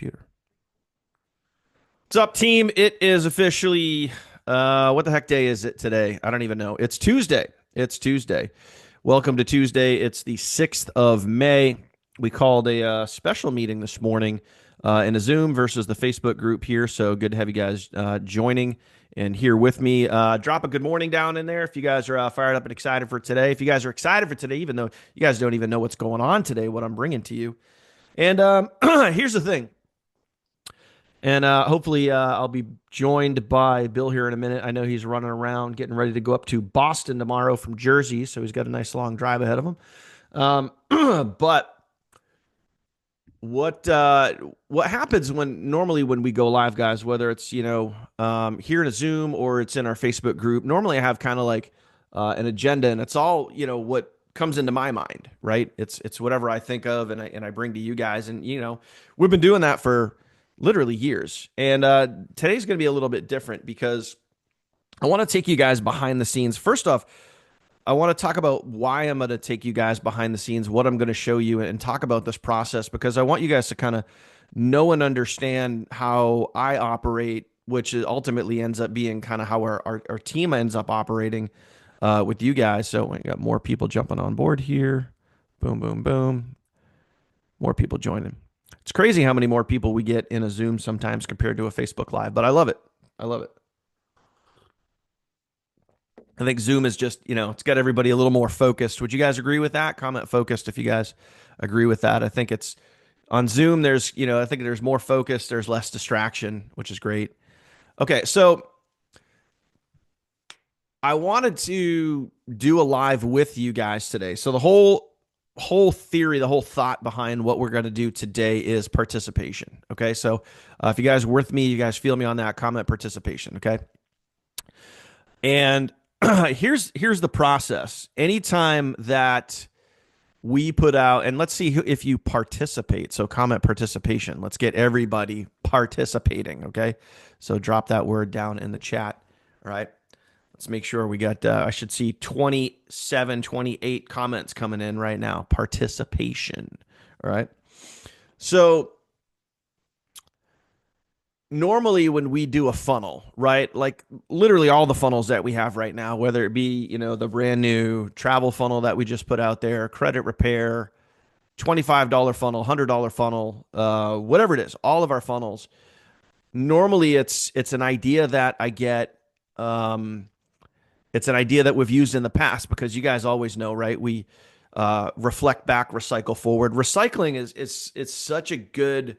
computer. What's up, team? It is officially what the heck day is it today? I don't even know. It's Tuesday. It's Tuesday. Welcome to Tuesday. It's the 6th of May. We called a special meeting this morning in a Zoom versus the Facebook group here. So good to have you guys joining and here with me. Drop a good morning down in there if you guys are fired up and excited for today. If you guys are excited for today, even though you guys don't even know what's going on today, what I'm bringing to you. And here's the thing. And hopefully, I'll be joined by Bill here in a minute. I know he's running around getting ready to go up to Boston tomorrow from Jersey, so he's got a nice long drive ahead of him. But what happens when we go live, guys? Whether it's here in a Zoom or it's in our Facebook group. Normally, I have kind of like an agenda, and it's all what comes into my mind, right? It's whatever I think of, and I bring to you guys, and we've been doing that for literally years. And today's going to be a little bit different because I want to take you guys behind the scenes. First off, I want to talk about why I'm going to take you guys behind the scenes, what I'm going to show you, and talk about this process because I want you guys to kind of know and understand how I operate, which ultimately ends up being kind of how our team ends up operating with you guys. So we got more people jumping on board here. Boom, boom, boom. More people joining. It's crazy how many more people we get in a Zoom sometimes compared to a Facebook Live, but I love it. I love it. I think Zoom is just, it's got everybody a little more focused. Would you guys agree with that? Comment focused if you guys agree with that. I think it's on Zoom, I think there's more focus, there's less distraction, which is great. Okay, so I wanted to do a live with you guys today. So the whole theory, the whole thought behind what we're going to do today is participation. Okay. So if you guys are with me, you guys feel me on that, comment participation. Okay. And here's the process. Anytime that we put out, and let's see if you participate. So comment participation. Let's get everybody participating. Okay. So drop that word down in the chat. All right. Let's make sure we got, I should see 27, 28 comments coming in right now. Participation. All right. So normally when we do a funnel, right? Like literally all the funnels that we have right now, whether it be, the brand new travel funnel that we just put out there, credit repair, $25 funnel, $100 funnel, whatever it is, all of our funnels. Normally it's an idea that I get, it's an idea that we've used in the past because you guys always know, right? We reflect back, recycle forward. Recycling is such a good,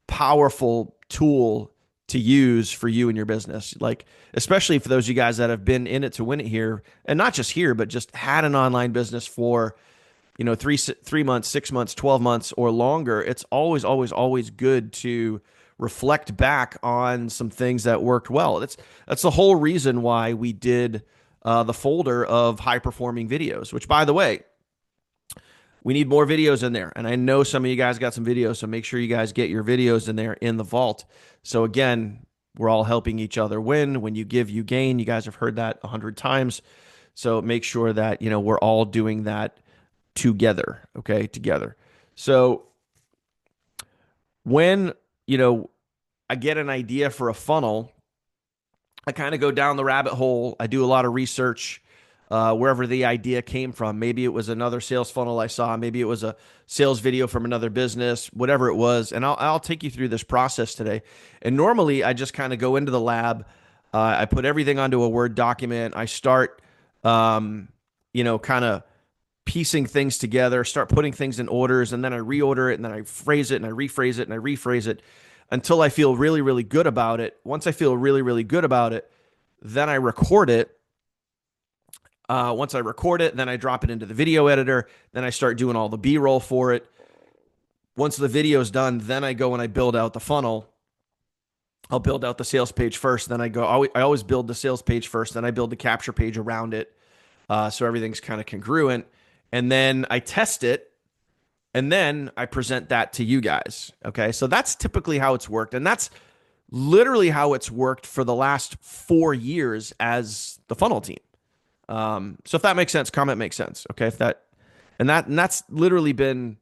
powerful tool to use for you and your business. Like, especially for those of you guys that have been in it to win it here, and not just here, but just had an online business for, 3 months, 6 months, 12 months or longer. It's always, always, always good to reflect back on some things that worked well. That's the whole reason why we did the folder of high performing videos, which by the way, we need more videos in there. And I know some of you guys got some videos, so make sure you guys get your videos in there in the vault. So again, we're all helping each other win. When you give, you gain. You guys have heard that 100 times. So make sure that, we're all doing that together. Okay. Together. So when, I get an idea for a funnel, I kind of go down the rabbit hole. I do a lot of research wherever the idea came from. Maybe it was another sales funnel I saw. Maybe it was a sales video from another business, whatever it was. And I'll take you through this process today. And normally I just kind of go into the lab. I put everything onto a Word document. I start, kind of piecing things together, start putting things in orders, and then I reorder it, and then I phrase it, and I rephrase it, and I rephrase it until I feel really, really good about it. Once I feel really, really good about it, then I record it. Once I record it, then I drop it into the video editor. Then I start doing all the B-roll for it. Once the video is done, then I go and I build out the funnel. I'll build out the sales page first. Then I always build the sales page first. Then I build the capture page around it. So everything's kind of congruent. And then I test it. And then I present that to you guys. Okay. So that's typically how it's worked. And that's literally how it's worked for the last 4 years as the funnel team. So if that makes sense, comment makes sense. Okay. And that's literally been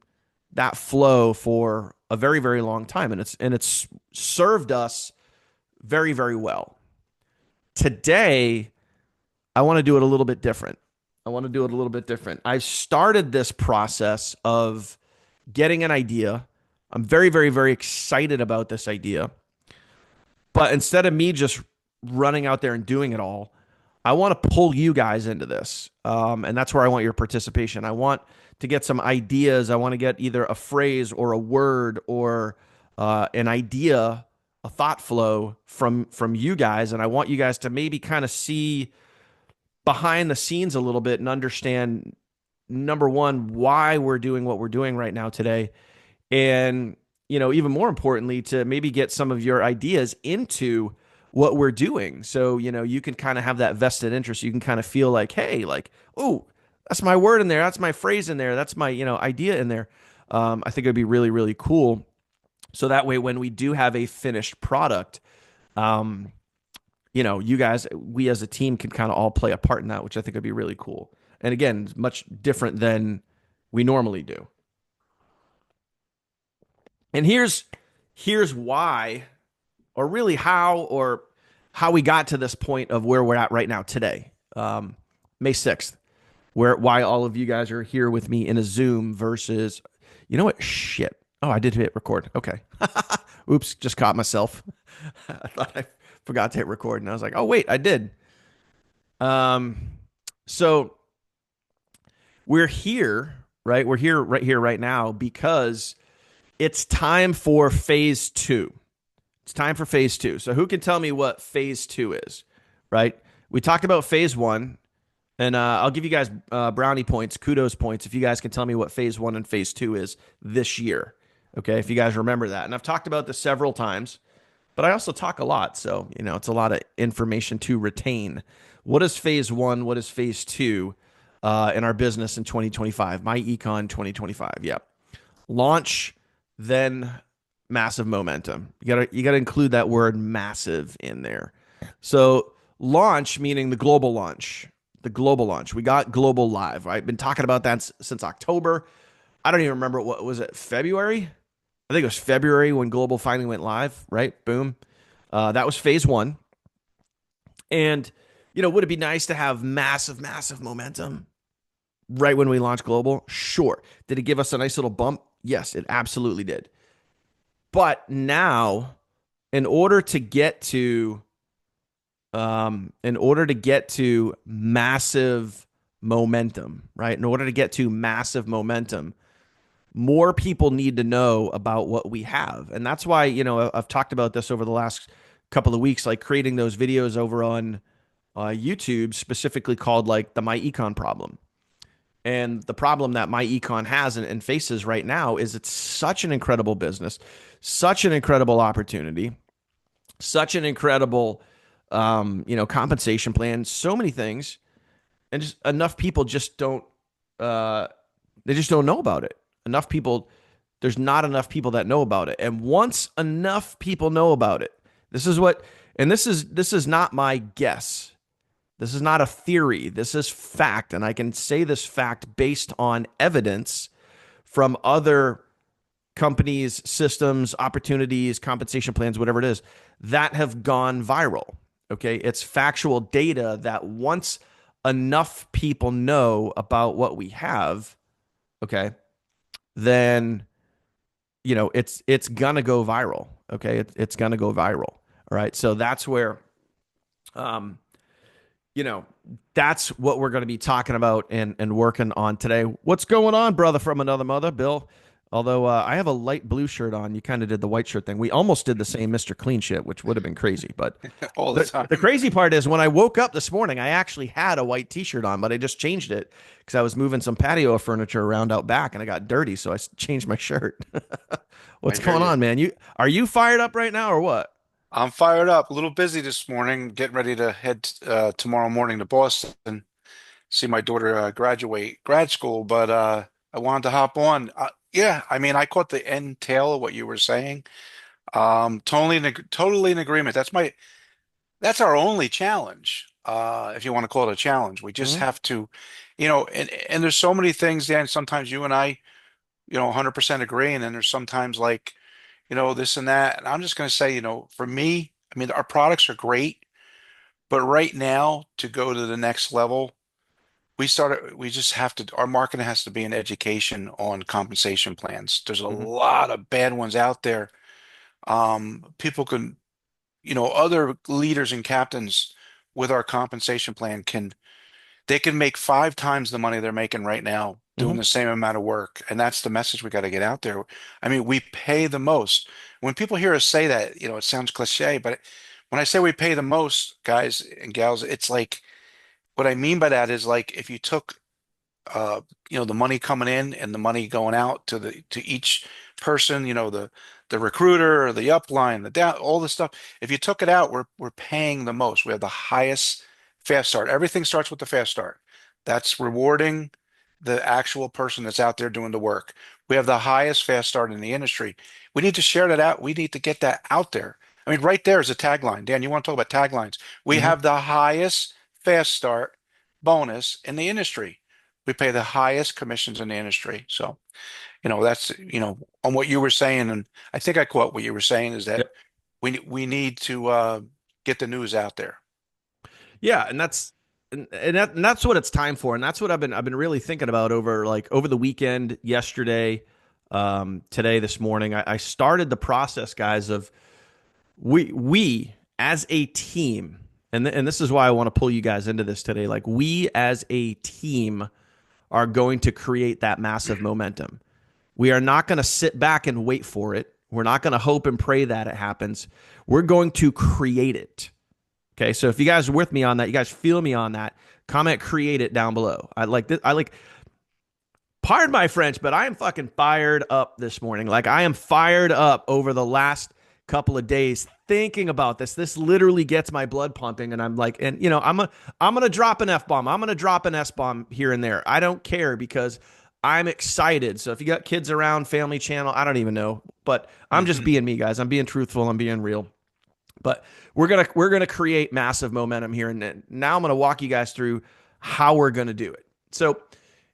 that flow for a very, very long time, and it's served us very, very well. Today, I want to do it a little bit different. I want to do it a little bit different. I started this process of getting an idea. I'm very, very, very excited about this idea. But instead of me just running out there and doing it all, I want to pull you guys into this. And that's where I want your participation. I want to get some ideas. I want to get either a phrase or a word or an idea, a thought flow from you guys. And I want you guys to maybe kind of see behind the scenes a little bit and understand, number one, why we're doing what we're doing right now today. And, even more importantly, to maybe get some of your ideas into what we're doing. So, you can kind of have that vested interest. You can kind of feel like, hey, like, oh, that's my word in there. That's my phrase in there. That's my, idea in there. I think it'd be really, really cool. So that way, when we do have a finished product, you guys, we as a team can kind of all play a part in that, which I think would be really cool. And again, much different than we normally do. And here's why, or really how we got to this point of where we're at right now today, May 6th, why all of you guys are here with me in a Zoom versus, you know what? Shit. Oh, I did hit record. Okay. Oops, just caught myself. I thought I forgot to hit record, and I was like, oh wait, I did. So we're here, right? We're here right now because it's time for phase 2. It's time for phase 2. So who can tell me what phase 2 is, right? We talked about phase 1, and I'll give you guys brownie points, kudos points, if you guys can tell me what phase 1 and phase 2 is this year. Okay, if you guys remember that. And I've talked about this several times, but I also talk a lot. So, it's a lot of information to retain. What is phase 1? What is phase 2 in our business in 2025? My Econ 2025. Yep. Launch, then massive momentum. You gotta include that word massive in there. So launch, meaning the global launch. The global launch. We got global live. I've been talking about that since October. I don't even remember, what was it, February? I think it was February when global finally went live, right? Boom. That was phase 1. And, would it be nice to have massive, massive momentum right when we launched global? Sure. Did it give us a nice little bump? Yes, it absolutely did. But now, in order to get to massive momentum, right? In order to get to massive momentum, more people need to know about what we have. And that's why, I've talked about this over the last couple of weeks, like creating those videos over on YouTube, specifically called like the My Econ problem. And the problem that My Econ has and faces right now is it's such an incredible business, such an incredible opportunity, such an incredible, compensation plan, so many things, and just enough people just don't, they just don't know about it. There's not enough people that know about it. And once enough people know about it, this is not my guess. This is not a theory. This is fact. And I can say this fact based on evidence from other companies, systems, opportunities, compensation plans, whatever it is, that have gone viral. Okay. It's factual data that once enough people know about what we have, okay, then, it's going to go viral. Okay. It's going to go viral. All right. So that's where, that's what we're going to be talking about and working on today. What's going on, brother from another mother, Bill? Although I have a light blue shirt on, you kind of did the white shirt thing. We almost did the same Mr. Clean shit, which would have been crazy. But all the time. the crazy part is when I woke up this morning, I actually had a white T-shirt on, but I just changed it because I was moving some patio furniture around out back and I got dirty, so I changed my shirt. What's going on, man? Are you fired up right now or what? I'm fired up. A little busy this morning, getting ready to head tomorrow morning to Boston, see my daughter graduate grad school. But I wanted to hop on. Yeah, I mean, I caught the end tail of what you were saying. Totally in agreement. That's our only challenge. If you want to call it a challenge, we just Mhm. have to, and there's so many things, Dan. Sometimes you and I, 100% agree, and then there's sometimes like this and that. And I'm just going to say, for me, I mean, our products are great, but right now to go to the next level, we just have to, our marketing has to be an education on compensation plans. There's a Hmm. lot of bad ones out there. People can, other leaders and captains with our compensation plan they can make 5 times the money they're making right now doing Hmm. the same amount of work. And that's the message we got to get out there. I mean, we pay the most. When people hear us say that, it sounds cliche, but when I say we pay the most, guys and gals, it's like, what I mean by that is like if you took uh, the money coming in and the money going out to each person, the recruiter or the upline, the down, all this stuff. If you took it out, we're paying the most. We have the highest fast start. Everything starts with the fast start. That's rewarding the actual person that's out there doing the work. We have the highest fast start in the industry. We need to share that out. We need to get that out there. I mean, right there is a tagline. Dan, you want to talk about taglines? We Hmm. have the highest fast start bonus in the industry. We pay the highest commissions in the industry. So, that's, on what you were saying, and I think I caught what you were saying is that we need to get the news out there. Yeah, and that's what it's time for, and that's what I've been really thinking about over the weekend, yesterday, today, this morning. I started the process, guys, of we as a team, and this is why I want to pull you guys into this today. Like we as a team are going to create that massive momentum. We are not going to sit back and wait for it. We're not going to hope and pray that it happens. We're going to create it. Okay, so if you guys are with me on that, you guys feel me on that, comment create it down below. I like this. I like, pardon my French, but I am fucking fired up this morning. Like I am fired up over the last couple of days thinking about this. This literally gets my blood pumping, and I'm like, and I'm gonna drop an F bomb. I'm gonna drop an S bomb here and there. I don't care because I'm excited. So if you got kids around, family channel, I don't even know, but I'm just Hmm. being me, guys. I'm being truthful. I'm being real. But we're gonna create massive momentum here, and now I'm gonna walk you guys through how we're gonna do it. So,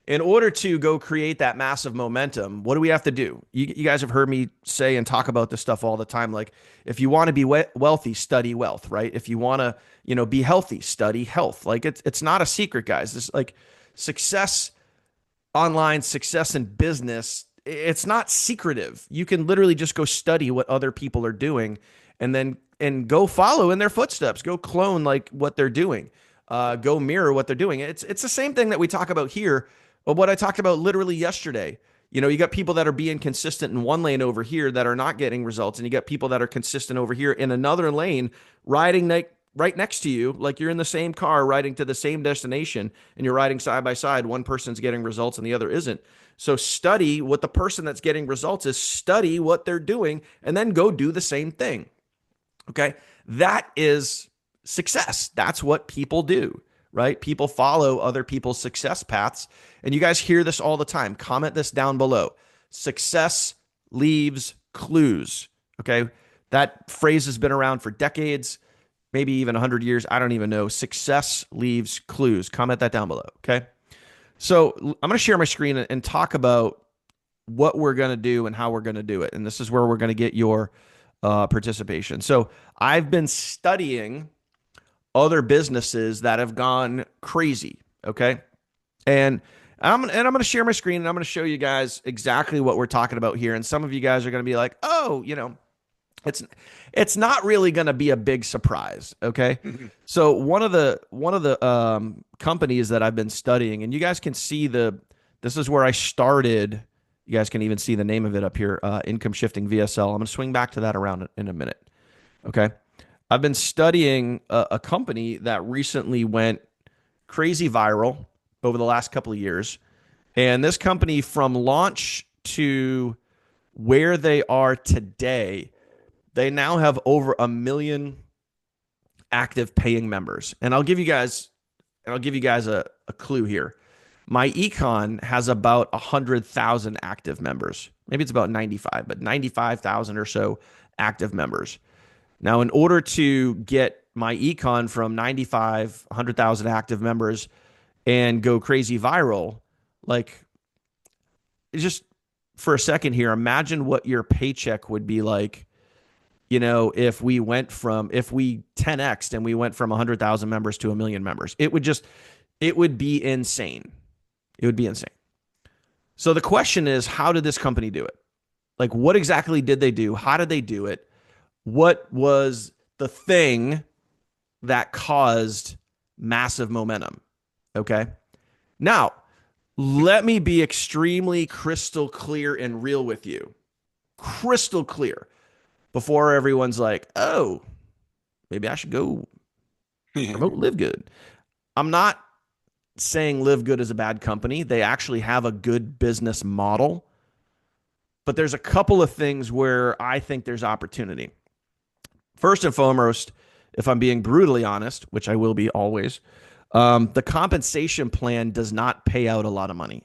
in order to go create that massive momentum, what do we have to do? You guys have heard me say and talk about this stuff all the time. Like, if you want to be wealthy, study wealth, right? If you want to, be healthy, study health. Like, it's not a secret, guys. It's like success online, success in business, it's not secretive. You can literally just go study what other people are doing and go follow in their footsteps. Go clone like what they're doing. Go mirror what they're doing. It's the same thing that we talk about here, but what I talked about literally yesterday. You got people that are being consistent in one lane over here that are not getting results, and you got people that are consistent over here in another lane, riding right next to you, like you're in the same car riding to the same destination, and you're riding side by side. One person's getting results and the other isn't. So study what the person that's getting results is, study what they're doing, and then go do the same thing. Okay. That is success. That's what people do, right? People follow other people's success paths. And you guys hear this all the time. Comment this down below. Success leaves clues. Okay. That phrase has been around for decades, maybe even 100 years. I don't even know. Success leaves clues. Comment that down below. Okay. So I'm going to share my screen and talk about what we're going to do and how we're going to do it. And this is where we're going to get your participation. So I've been studying other businesses that have gone crazy. Okay. And I'm going to share my screen and I'm going to show you guys exactly what we're talking about here. And some of you guys are going to be like, oh, it's it's not really going to be a big surprise. Okay. So one of the companies that I've been studying, and you guys can see this is where I started. You guys can even see the name of it up here, income shifting VSL. I'm going to swing back to that around in a minute. Okay. I've been studying a company that recently went crazy viral over the last couple of years. And this company, from launch to where they are today, they now have over 1 million active paying members. And I'll give you guys a clue here. My econ has about 100,000 active members. Maybe it's about 95, but 95,000 or so active members. Now, in order to get my econ from 95, 100,000 active members and go crazy viral, like, it's just for a second here, imagine what your paycheck would be like, if we 10x'd and we went from 100,000 members to a million members. It would be insane. It would be insane. So the question is, how did this company do it? Like, what exactly did they do? How did they do it? What was the thing that caused massive momentum? Okay. Now, let me be extremely crystal clear and real with you. Crystal clear before everyone's like, oh, maybe I should go promote Live Good. I'm not saying Live Good is a bad company. They actually have a good business model, but there's a couple of things where I think there's opportunity. First and foremost, if I'm being brutally honest, which I will be always, the compensation plan does not pay out a lot of money.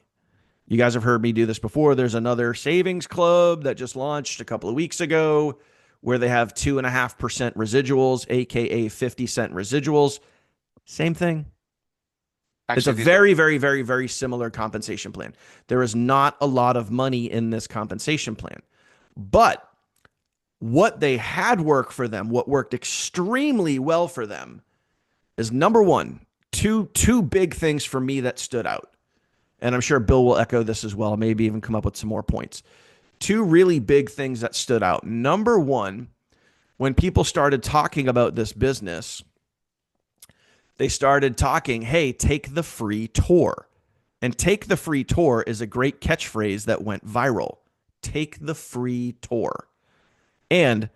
You guys have heard me do this before. There's another savings club that just launched a couple of weeks ago where they have 2.5% residuals, AKA 50-cent residuals. Same thing. It's a Actually, these are very, very, very, very similar compensation plan. There is not a lot of money in this compensation plan. But what they had work for them, what worked extremely well for them, is number one, two big things for me that stood out. And I'm sure Bill will echo this as well, maybe even come up with some more points. Two really big things that stood out. Number one, when people started talking about this business, they started talking, hey, take the free tour. And take the free tour is a great catchphrase that went viral. Take the free tour. And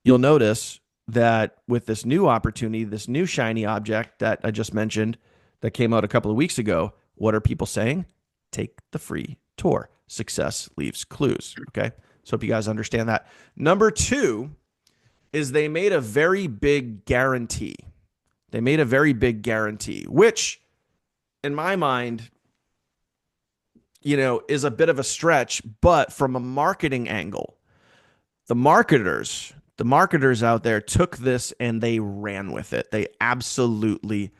you'll notice that with this new opportunity, this new shiny object that I just mentioned that came out a couple of weeks ago, what are people saying? Take the free tour. Success leaves clues. Okay. So hope you guys understand that. Number two is they made a very big guarantee. They made a very big guarantee, which in my mind, is a bit of a stretch, but from a marketing angle, the marketers out there took this and they ran with it. They absolutely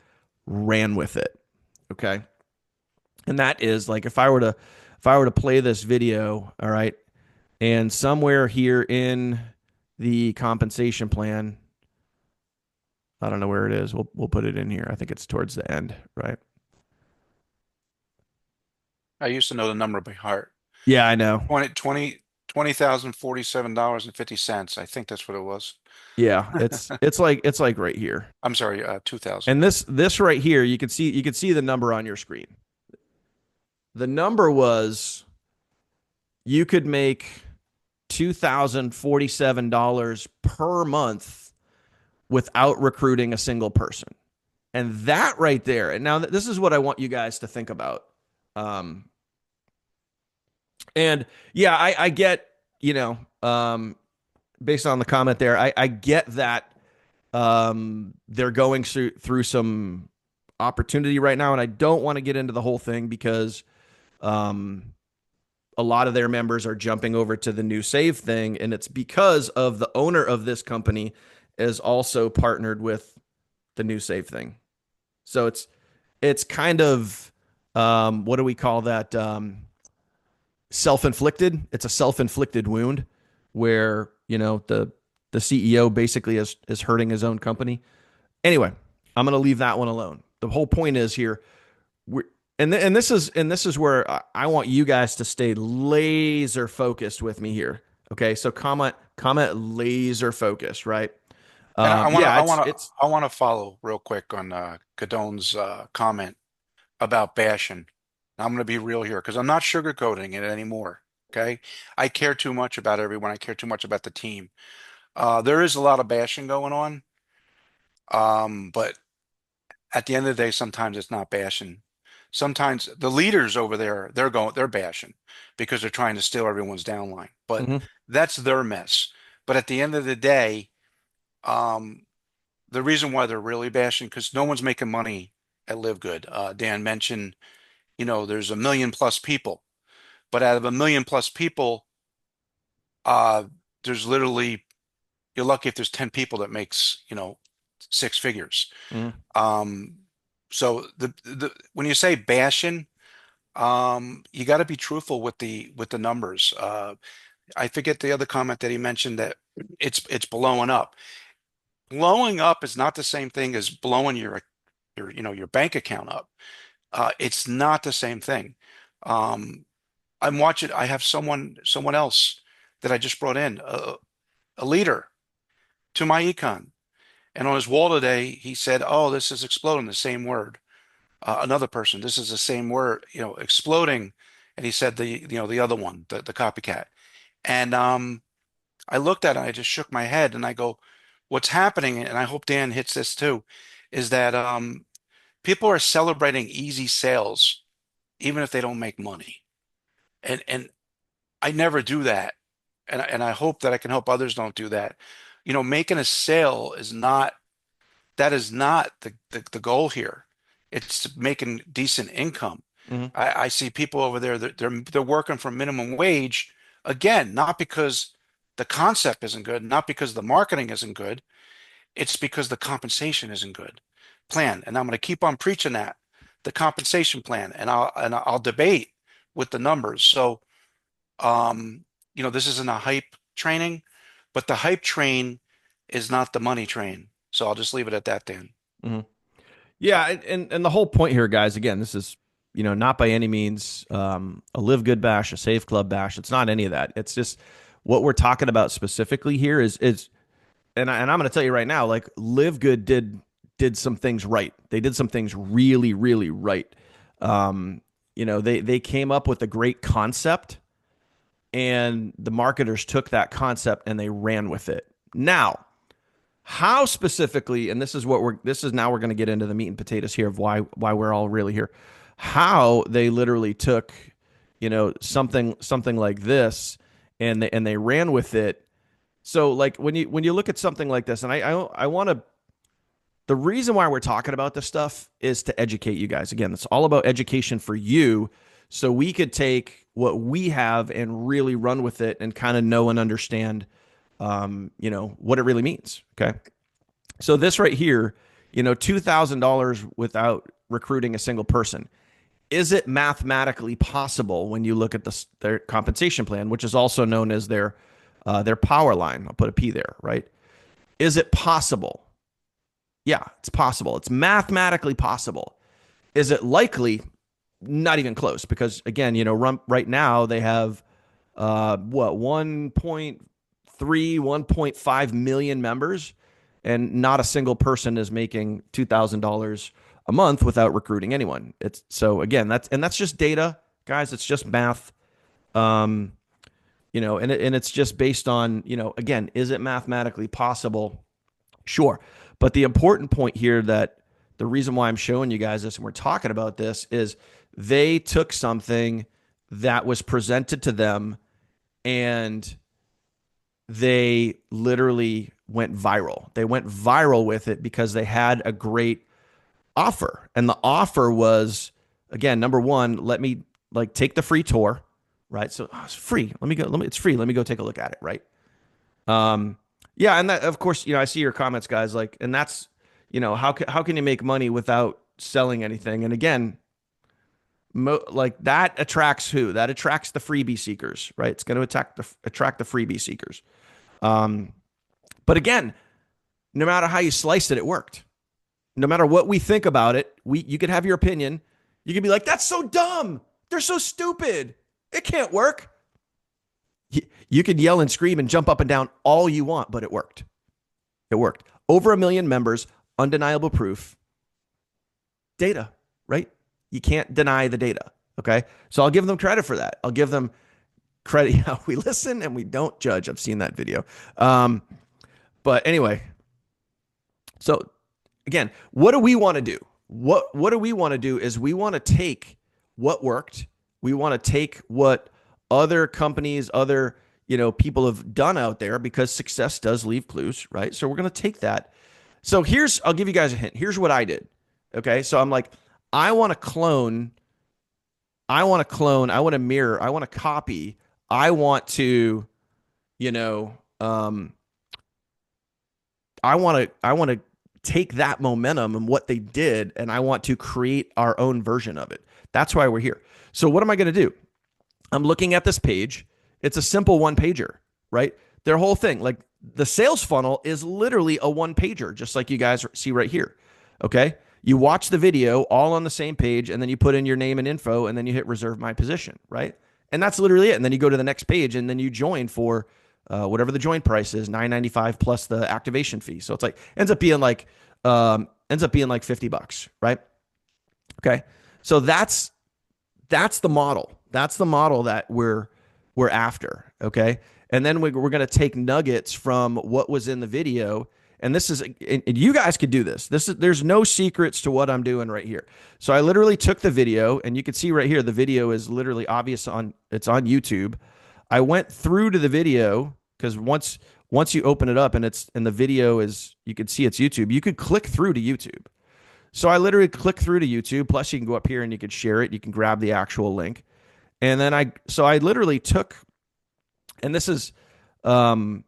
ran with it. Okay. And that is like if I were to play this video, all right, and somewhere here in the compensation plan, I don't know where it is. We'll put it in here. I think it's towards the end, right? I used to know the number by heart. Yeah, I know. 20,047.50. I think that's what it was. Yeah, it's like right here. I'm sorry, 2,000. And this right here, you can see the number on your screen. The number was you could make $2,047 per month without recruiting a single person. And that right there, and now this is what I want you guys to think about. Um, and yeah, I get, based on the comment there, I get that they're going through some opportunity right now. And I don't want to get into the whole thing because um, a lot of their members are jumping over to the new Save thing. And it's because of the owner of this company is also partnered with the new Save thing. So it's kind of what do we call that? Self-inflicted. It's a self-inflicted wound where the CEO basically is hurting his own company. Anyway, I'm going to leave that one alone. The whole point is here, we're, and this is where I want you guys to stay laser focused with me here. Okay, so comment laser focused, right? And I want to, Yeah, I it's want to, it's I want to follow real quick on Cadone's comment about bashing. I'm going to be real here because I'm not sugarcoating it anymore. Okay, I care too much about everyone. I care too much about the team. There is a lot of bashing going on, but at the end of the day, sometimes it's not bashing. Sometimes the leaders over there, they're bashing because they're trying to steal everyone's downline. But mhm. that's their mess. But at the end of the day, um, the reason why they're really bashing because no one's making money at Live Good. Dan mentioned, there's a million plus people, but out of a million plus people, uh, there's literally you're lucky if there's 10 people that makes, six figures. Mhm. Um, so the when you say bashing, You got to be truthful with the numbers. I forget the other comment that he mentioned that it's blowing up. Blowing up is not the same thing as blowing your bank account up. It's not the same thing. Um, I'm watching. I have someone else that I just brought in, a leader to my econ, and on his wall today he said, "Oh, this is exploding." The same word. Another person, this is the same word, exploding, and he said the other one, the copycat, and I looked at it, and I just shook my head, and I go, "What's happening?" And I hope Dan hits this too, is that people are celebrating easy sales even if they don't make money, and I never do that. And I hope that I can help others don't do that. Making a sale is not the goal here. It's making decent income. Hmm. I see people over there that they're working for minimum wage, again, not because the concept isn't good, not because the marketing isn't good. It's because the compensation isn't good. Plan. And I'm going to keep on preaching that, the compensation plan, and I'll debate with the numbers. So this isn't a hype training, but the hype train is not the money train. So I'll just leave it at that, Dan. Hmm. So Yeah, and the whole point here, guys, again, this is not by any means a live good bash, a save club bash. It's not any of that. It's just what we're talking about specifically here is and I'm going to tell you right now, like live good did some things right. They did some things really really right. They came up with a great concept, and the marketers took that concept and they ran with it. Now, how specifically, and this is now we're going to get into the meat and potatoes here of why we're all really here. How they literally took, something like this, and they ran with it. So like when you look at something like this, and I want to, the reason why we're talking about this stuff is to educate you guys. Again, it's all about education for you, so we could take what we have and really run with it and kind of know and understand, what it really means. Okay. So this right here, $2,000 without recruiting a single person. Is it mathematically possible when you look at their compensation plan, which is also known as their power line? I'll put a P there, right? Is it possible? Yeah, it's possible. It's mathematically possible. Is it likely? Not even close, because again, right now they have what 1.3, 1.5 million members, and not a single person is making $2,000 a month without recruiting anyone. It's so again that's just data, guys. It's just math. Um, and it's just based on again, is it mathematically possible? Sure. But the important point here, that the reason why I'm showing you guys this and we're talking about this, is they took something that was presented to them and they literally went viral. They went viral with it because they had a great offer. And the offer was, again, number one, let me like take the free tour, right? So it's free. It's free. Let me go take a look at it, right? Um, yeah, and that, of course, I see your comments, guys. Like, and that's, how can you make money without selling anything? And again, like that attracts who? That attracts the freebie seekers, right? It's going to attract the freebie seekers. Um, but again, no matter how you slice it, it worked. No matter what we think about it, you could have your opinion. You could be like, "That's so dumb. They're so stupid. It can't work." You could yell and scream and jump up and down all you want, but it worked. It worked. Over a million members, undeniable proof. Data, right? You can't deny the data. Okay. So I'll give them credit for that. I'll give them credit. Yeah, we listen and we don't judge. I've seen that video. But anyway, so again, what do we want to do? What do we want to do is we want to take what worked. We want to take what other companies, other people have done out there, because success does leave clues, right? So we're going to take that. So I'll give you guys a hint. Here's what I did. Okay. So I'm like, I want to clone, I want to clone, I want to mirror, I want to copy, I want to, you know, um, I want to take that momentum and what they did, and I want to create our own version of it. That's why we're here. So what am I going to do? I'm looking at this page. It's a simple one pager, right? Their whole thing, like the sales funnel is literally a one pager, just like you guys see right here. Okay. You watch the video all on the same page, and then you put in your name and info, and then you hit reserve my position, right? And that's literally it. And then you go to the next page, and then you join for whatever the join price is, $9.95 plus the activation fee. So it's like ends up being like $50, right? Okay. So that's the model. That's the model that we're after. Okay. And then we're going to take nuggets from what was in the video. And this is, and you guys could do this. There's no secrets to what I'm doing right here. So I literally took the video, and you can see right here, the video is literally obvious it's on YouTube. I went through to the video because once you open it up and the video is, you can see it's YouTube, you could click through to YouTube. So I literally click through to YouTube. Plus, you can go up here and you can share it. You can grab the actual link. And then I literally took, and this is, again,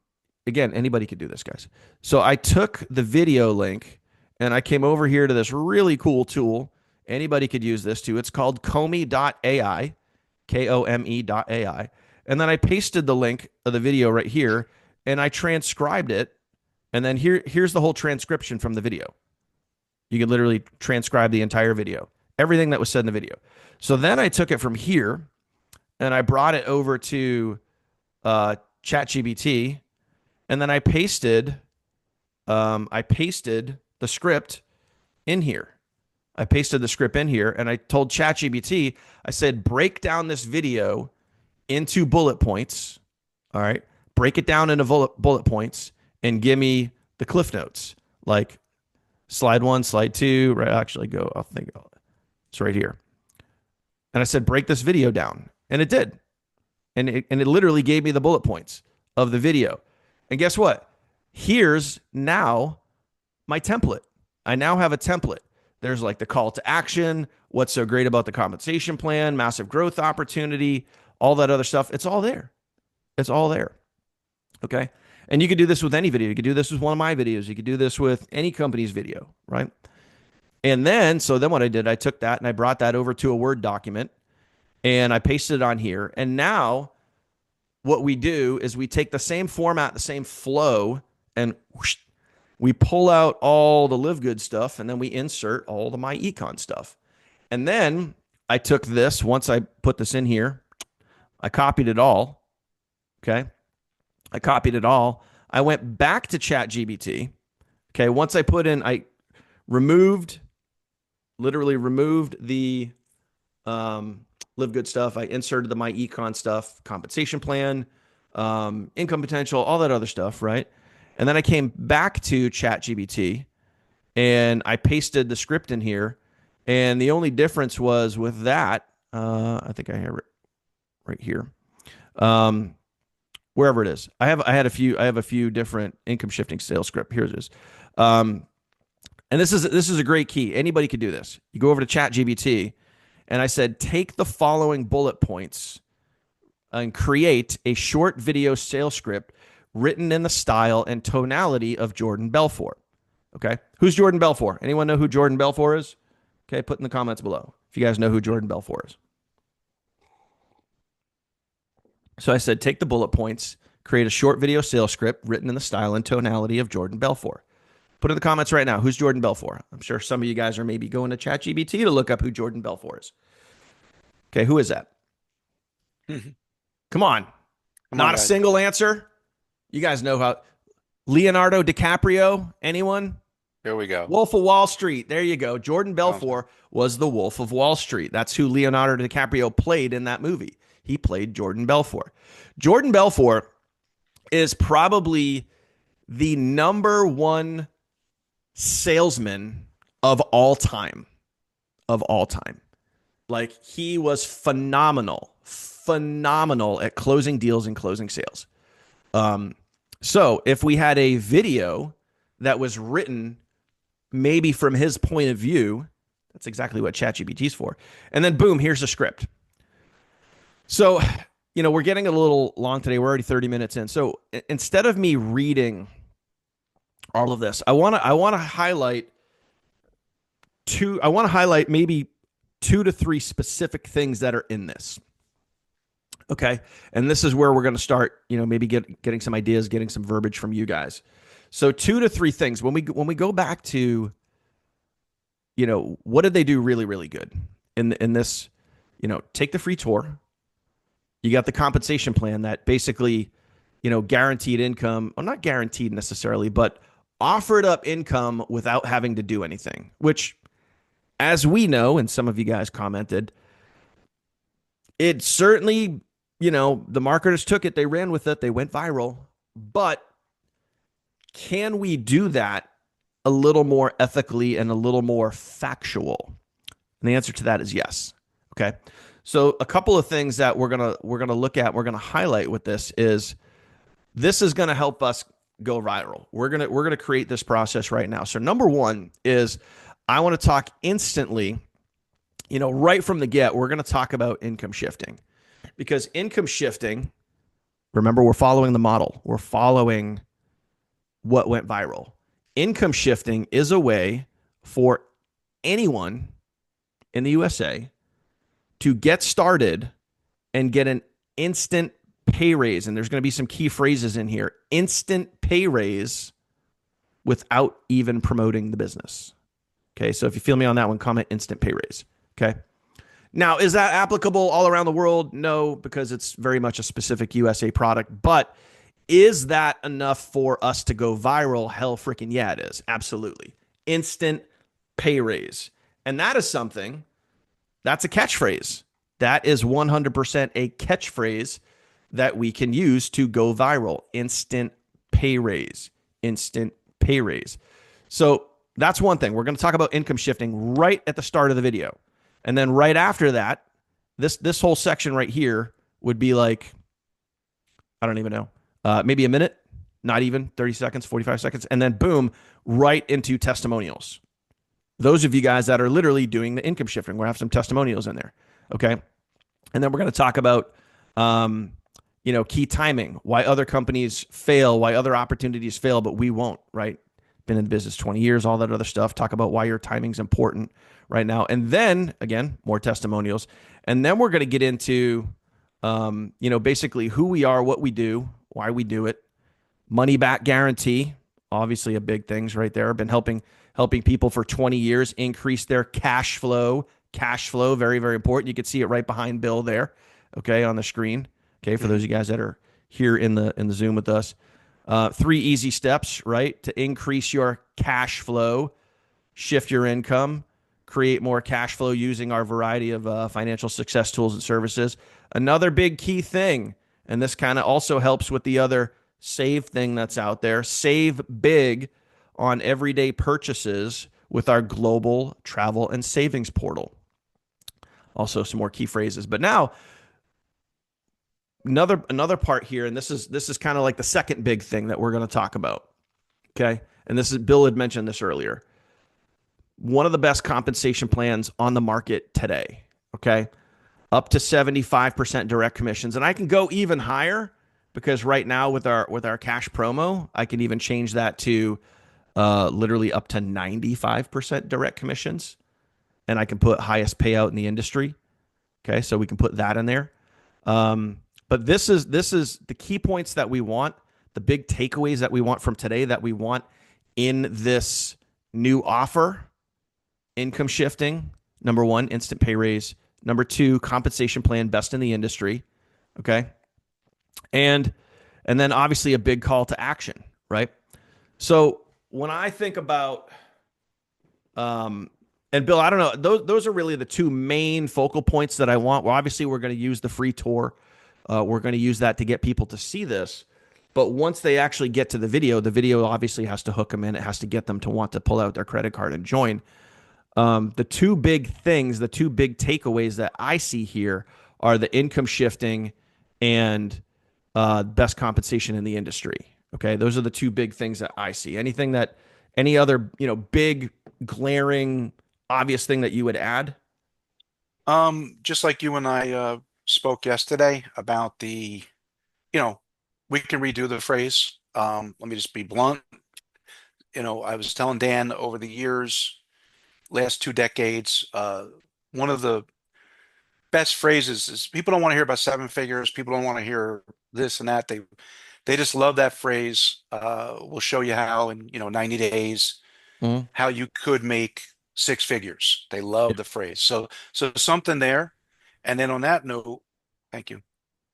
anybody could do this, guys. So I took the video link and I came over here to this really cool tool. Anybody could use this too. It's called Kome.ai, Kome.ai. And then I pasted the link of the video right here, and I transcribed it. And then here's the whole transcription from the video. You can literally transcribe the entire video, everything that was said in the video. So then I took it from here and I brought it over to ChatGPT, and then I pasted the script in here. I pasted the script in here, and I told ChatGPT, I said, break down this video into bullet points. All right, break it down into bullet points and give me the cliff notes, like slide 1, slide 2, right? Actually, I'll think it's right here. And I said, break this video down. And it did. And it literally gave me the bullet points of the video. And guess what? Here's now my template. I now have a template. There's like the call to action, what's so great about the compensation plan, massive growth opportunity, all that other stuff. It's all there. It's all there. Okay. And you could do this with any video. You could do this with one of my videos. You could do this with any company's video, right? And then, so then what I did, I took that and I brought that over to a Word document and I pasted it on here. And now what we do is we take the same format, the same flow, and whoosh, we pull out all the Live Good stuff, and then we insert all the My Econ stuff. And then I took this, once I put this in here, I copied it all. Okay. I copied it all. I went back to ChatGPT. Okay. Once I literally removed the Live Good stuff. I inserted the My Econ stuff, compensation plan, income potential, all that other stuff, right? And then I came back to ChatGPT and I pasted the script in here. And the only difference was with that, I think I have it right here. Wherever it is. I have a few different income shifting sales script. Here it is. And this is a great key. Anybody could do this. You go over to ChatGPT and I said, take the following bullet points and create a short video sales script written in the style and tonality of Jordan Belfort. Okay. Who's Jordan Belfort? Anyone know who Jordan Belfort is? Okay. Put in the comments below if you guys know who Jordan Belfort is. So I said, take the bullet points, create a short video sales script written in the style and tonality of Jordan Belfort. Put in the comments right now, who's Jordan Belfort? I'm sure some of you guys are maybe going to ChatGPT to look up who Jordan Belfort is. Okay, who is that? Come on. Not a single answer? You guys know how. Leonardo DiCaprio? Anyone? Here we go. Wolf of Wall Street. There you go. Jordan Belfort was the Wolf of Wall Street. That's who Leonardo DiCaprio played in that movie. He played Jordan Belfort. Jordan Belfort is probably the number one salesman of all time. Of all time. Like, he was phenomenal at closing deals and closing sales. So if we had a video that was written maybe from his point of view, that's exactly what ChatGPT is for. And then boom, here's a script. So, we're getting a little long today. We're already 30 minutes in. So instead of me reading all of this. I want to highlight two. I want to highlight maybe 2 to 3 specific things that are in this. Okay, and this is where we're going to start. Maybe getting some ideas, getting some verbiage from you guys. So 2 to 3 things when we go back to what did they do really really good in this. Take the free tour. You got the compensation plan that basically guaranteed income, well, not guaranteed necessarily, but offered up income without having to do anything, which, as we know, and some of you guys commented, it certainly, the marketers took it, they ran with it, they went viral. But can we do that a little more ethically and a little more factual? And the answer to that is yes. Okay. So a couple of things that we're gonna look at, we're gonna highlight with this is gonna help us go viral. We're gonna create this process right now. So number one is I want to talk instantly, right from the get, we're gonna talk about income shifting. Because income shifting, remember, we're following the model. We're following what went viral. Income shifting is a way for anyone in the USA to get started and get an instant pay raise. And there's going to be some key phrases in here: instant pay raise without even promoting the business. Okay. So if you feel me on that one, comment instant pay raise. Okay. Now, is that applicable all around the world? No, because it's very much a specific USA product. But is that enough for us to go viral? Hell freaking yeah, it is. Absolutely. Instant pay raise. And that is something, that's a catchphrase. That is 100% a catchphrase that we can use to go viral. Instant pay raise. Instant pay raise. So that's one thing. We're going to talk about income shifting right at the start of the video. And then right after that, this whole section right here would be like, I don't even know, maybe a minute, not even 30 seconds, 45 seconds. And then boom, right into testimonials. Those of you guys that are literally doing the income shifting, we're going to have some testimonials in there. Okay. And then we're going to talk about, key timing, why other companies fail, why other opportunities fail, but we won't, right? Been in the business 20 years, all that other stuff. Talk about why your timing's important right now. And then again, more testimonials. And then we're going to get into, basically who we are, what we do, why we do it. Money back guarantee, obviously a big things right there. I've been helping people for 20 years increase their cash flow. Cash flow, very, very important. You can see it right behind Bill there, okay, on the screen. Okay, for those of you guys that are here in the Zoom with us. 3 easy steps, right, to increase your cash flow, shift your income, create more cash flow using our variety of financial success tools and services. Another big key thing, and this kind of also helps with the other save thing that's out there: save big on everyday purchases with our global travel and savings portal. Also some more key phrases. But now another part here, and this is kind of like the second big thing that we're going to talk about. Okay. And this is, Bill had mentioned this earlier. One of the best compensation plans on the market today. Okay. Up to 75% direct commissions. And I can go even higher, because right now with our cash promo, I can even change that to literally up to 95% direct commissions. And I can put highest payout in the industry. Okay. So we can put that in there. But this is the key points that we want, the big takeaways that we want from today, that we want in this new offer. Income shifting, number one, instant pay raise. Number two, compensation plan, best in the industry. Okay. And then obviously a big call to action, right? So when I think about, and Bill, I don't know, those are really the two main focal points that I want. Well, obviously we're going to use the free tour. We're going to use that to get people to see this. But once they actually get to the video obviously has to hook them in. It has to get them to want to pull out their credit card and join. The two big things, the two big takeaways that I see here are the income shifting and best compensation in the industry. Okay, those are the two big things that I see. Any other big glaring obvious thing that you would add? Just like you and I spoke yesterday about you know, we can redo the phrase. Let me just be blunt. I was telling Dan over the years, last 2 decades, one of the best phrases is people don't want to hear about seven figures. People don't want to hear this and that. They just love that phrase. We'll show you how in 90 days Mhm. how you could make six figures. They Yeah. love the phrase. So something there. And then on that note, thank you. And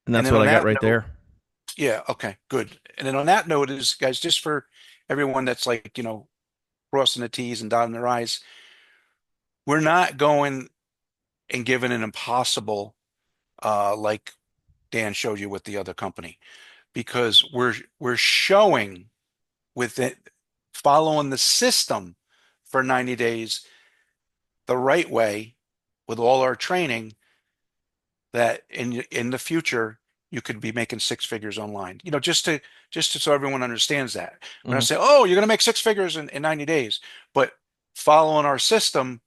And that's then what on I got that right note, there. yeah, okay, good. And then on that note is, guys, just for everyone that's like, crossing the T's and dotting their I's, we're not going and giving an impossible, like Dan showed you with the other company, because we're showing with it, following the system for 90 days the right way with all our training, that in the future you could be making six figures online. Just to so everyone understands that. We're not Mhm. saying, oh, you're going to make six figures in 90 days, but following our system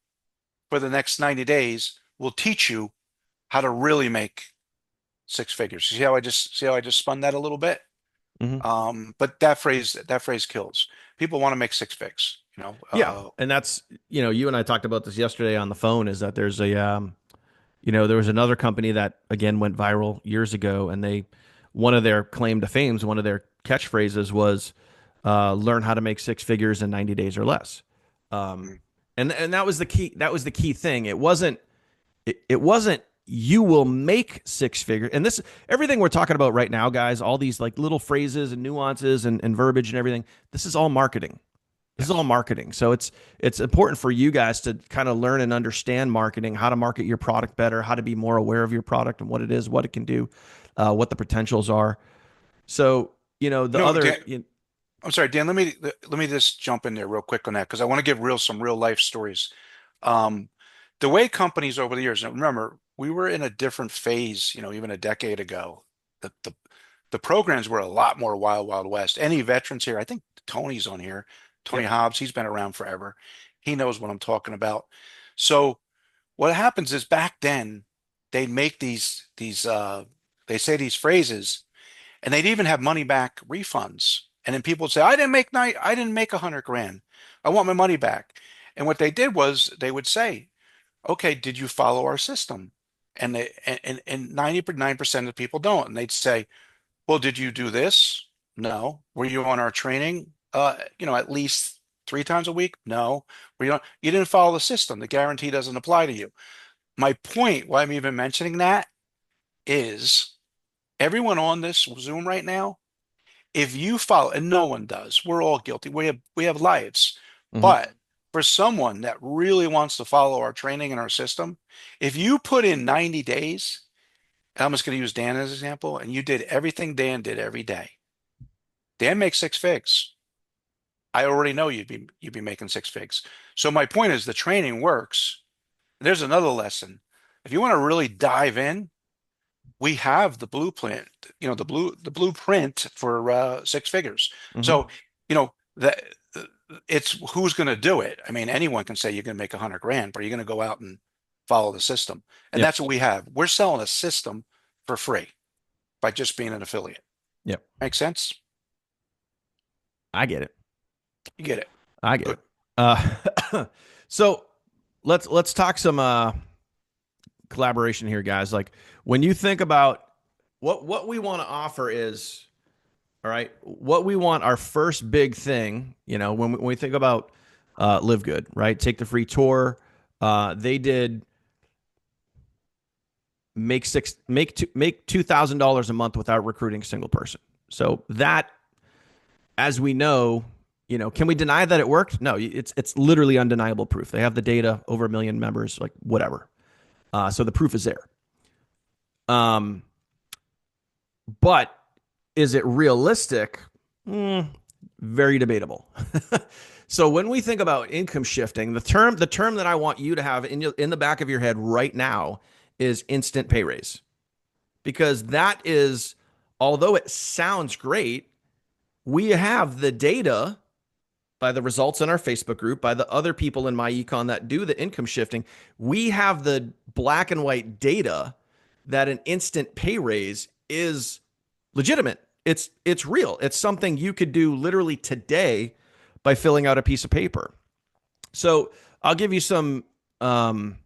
for the next 90 days will teach you how to really make six figures. See how I just spun that a little bit? Mhm. But that phrase kills. People want to make six figs, Yeah, and that's, you and I talked about this yesterday on the phone. Is that there's a there was another company that again went viral years ago, and they one of their claim to fames, one of their catchphrases was learn how to make six figures in 90 days or less. Um, and that was the key. That was the key thing. It wasn't you will make six figures. And this everything we're talking about right now, guys, all these like little phrases and nuances and verbiage and everything. This is all marketing. This is all Yes. marketing. So it's important for you guys to kind of learn and understand marketing, how to market your product better, how to be more aware of your product and what it is, what it can do, what the potentials are. So, the No, Dan, other, I'm sorry, Dan. Let me just jump in there real quick on that because I want to give some real life stories. Um, the way companies over the years, and remember, we were in a different phase, even a decade ago. The programs were a lot more wild, wild west. Any veterans here? I think Tony's on here. Tony yep. Hobbs, he's been around forever. He knows what I'm talking about. So what happens is back then they'd make these they say these phrases, and they'd even have money back refunds. And then people would say, I didn't make 100 grand. I want my money back. And what they did was they would say, okay, did you follow our system? And 99% of the people don't. And they'd say, well, did you do this? No. Were you on our training? At least 3 times a week? No. You didn't follow the system. The guarantee doesn't apply to you. My point, why I'm even mentioning that, is everyone on this Zoom right now, if you follow, and no one does, we're all guilty. We have lives. Hmm. But for someone that really wants to follow our training and our system, if you put in 90 days, and I'm just going to use Dan as an example, and you did everything Dan did every day. Dan makes six figs. I already know you'd be making six figs. So my point is the training works. There's another lesson. If you want to really dive in, we have the blueprint, the blueprint for six figures. Hmm. So, that it's who's going to do it. I mean, anyone can say you're going to make 100 grand, but you're going to go out and follow the system. And Yep. that's what we have. We're selling a system for free by just being an affiliate. Yep. Make sense? I get it. You get it. I get Good. it. So let's talk some collaboration here, guys. Like when you think about what we want to offer is, all right, what we want our first big thing, when we think about Live Good, right? Take the free tour. They did make $2,000 a month without recruiting a single person. So that, as we know, can we deny that it worked? No, it's literally undeniable proof. They have the data, over 1 million members, like whatever. So the proof is there. Um, but is it realistic? Very debatable. So when we think about income shifting, the term that I want you to have in the back of your head right now is instant pay raise, because that is, although it sounds great, we have the data by the results in our Facebook group, by the other people in my econ that do the income shifting. We have the black and white data that an instant pay raise is legitimate. It's real. It's something you could do literally today by filling out a piece of paper. So I'll give you some um,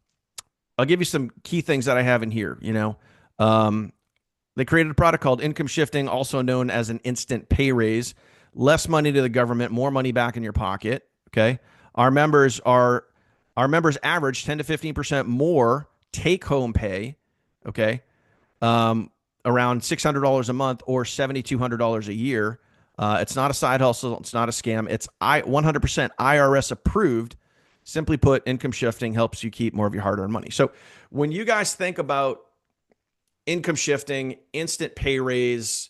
I'll give you some key things that I have in here. Um, they created a product called income shifting, also known as an instant pay raise. Less money to the government, more money back in your pocket. Okay, our members are our members average 10 to 15% more take home pay. Okay, um, around $600 a month or $7,200 a year. It's not a side hustle. It's not a scam. It's 100% IRS approved. Simply put, income shifting helps you keep more of your hard earned money. So when you guys think about income shifting, instant pay raise,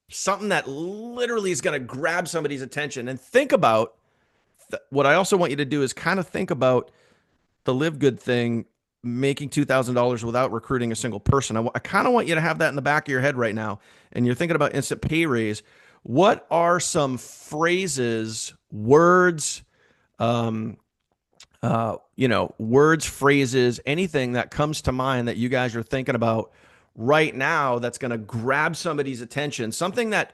something that literally is going to grab somebody's attention, and think about what I also want you to do is kind of think about the live good thing, making $2,000 without recruiting a single person. I kind of want you to have that in the back of your head right now. And you're thinking about instant pay raise. What are some phrases, words, um, words, phrases, anything that comes to mind that you guys are thinking about right now that's going to grab somebody's attention? Something that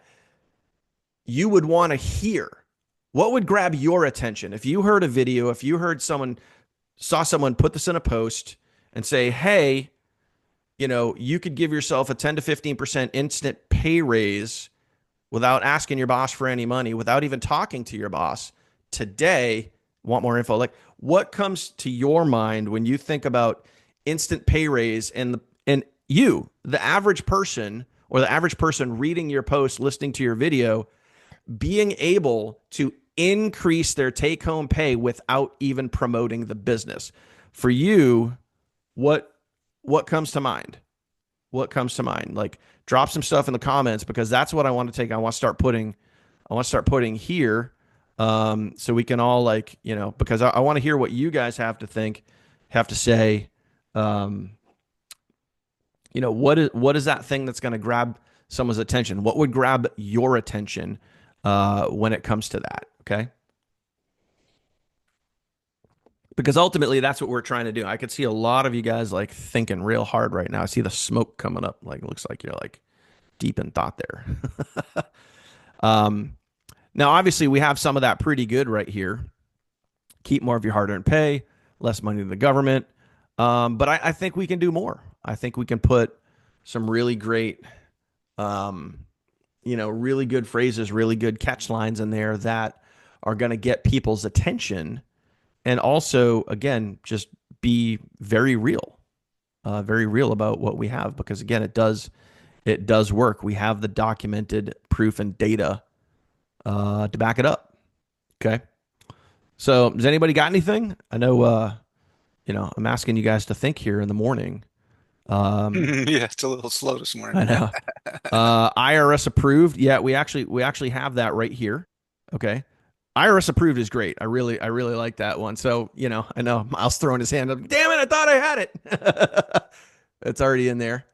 you would want to hear. What would grab your attention? If you heard a video, if you heard someone saw someone put this in a post and say, hey, you could give yourself a 10 to 15% instant pay raise without asking your boss for any money, without even talking to your boss today. Want more info? Like, what comes to your mind when you think about instant pay raise and you, the average person or the average person reading your post, listening to your video, being able to increase their take home pay without even promoting the business? For you, what what comes to mind? What comes to mind? Like, drop some stuff in the comments, because that's what I want to take. I want to start putting here, so we can all, like, because I want to hear what you guys have to say. Um, what is that thing that's going to grab someone's attention? What would grab your attention when it comes to that? Okay. Because ultimately that's what we're trying to do. I could see a lot of you guys like thinking real hard right now. I see the smoke coming up. Like, it looks like you're like deep in thought there. um, Now, obviously, we have some of that pretty good right here. Keep more of your hard-earned pay, less money to the government. But I think we can do more. I think we can put some really great, um, really good phrases, really good catch lines in there that are going to get people's attention, and also, again, just be very real about what we have, because again, it does work. We have the documented proof and data to back it up. Okay. So, does anybody got anything? I know, I'm asking you guys to think here in the morning. Um, Yeah, it's a little slow this morning. I know. IRS approved. Yeah, we actually have that right here. Okay. IRS approved is great. I really like that one. So, I know Miles throwing his hand up. Damn it, I thought I had it. It's already in there.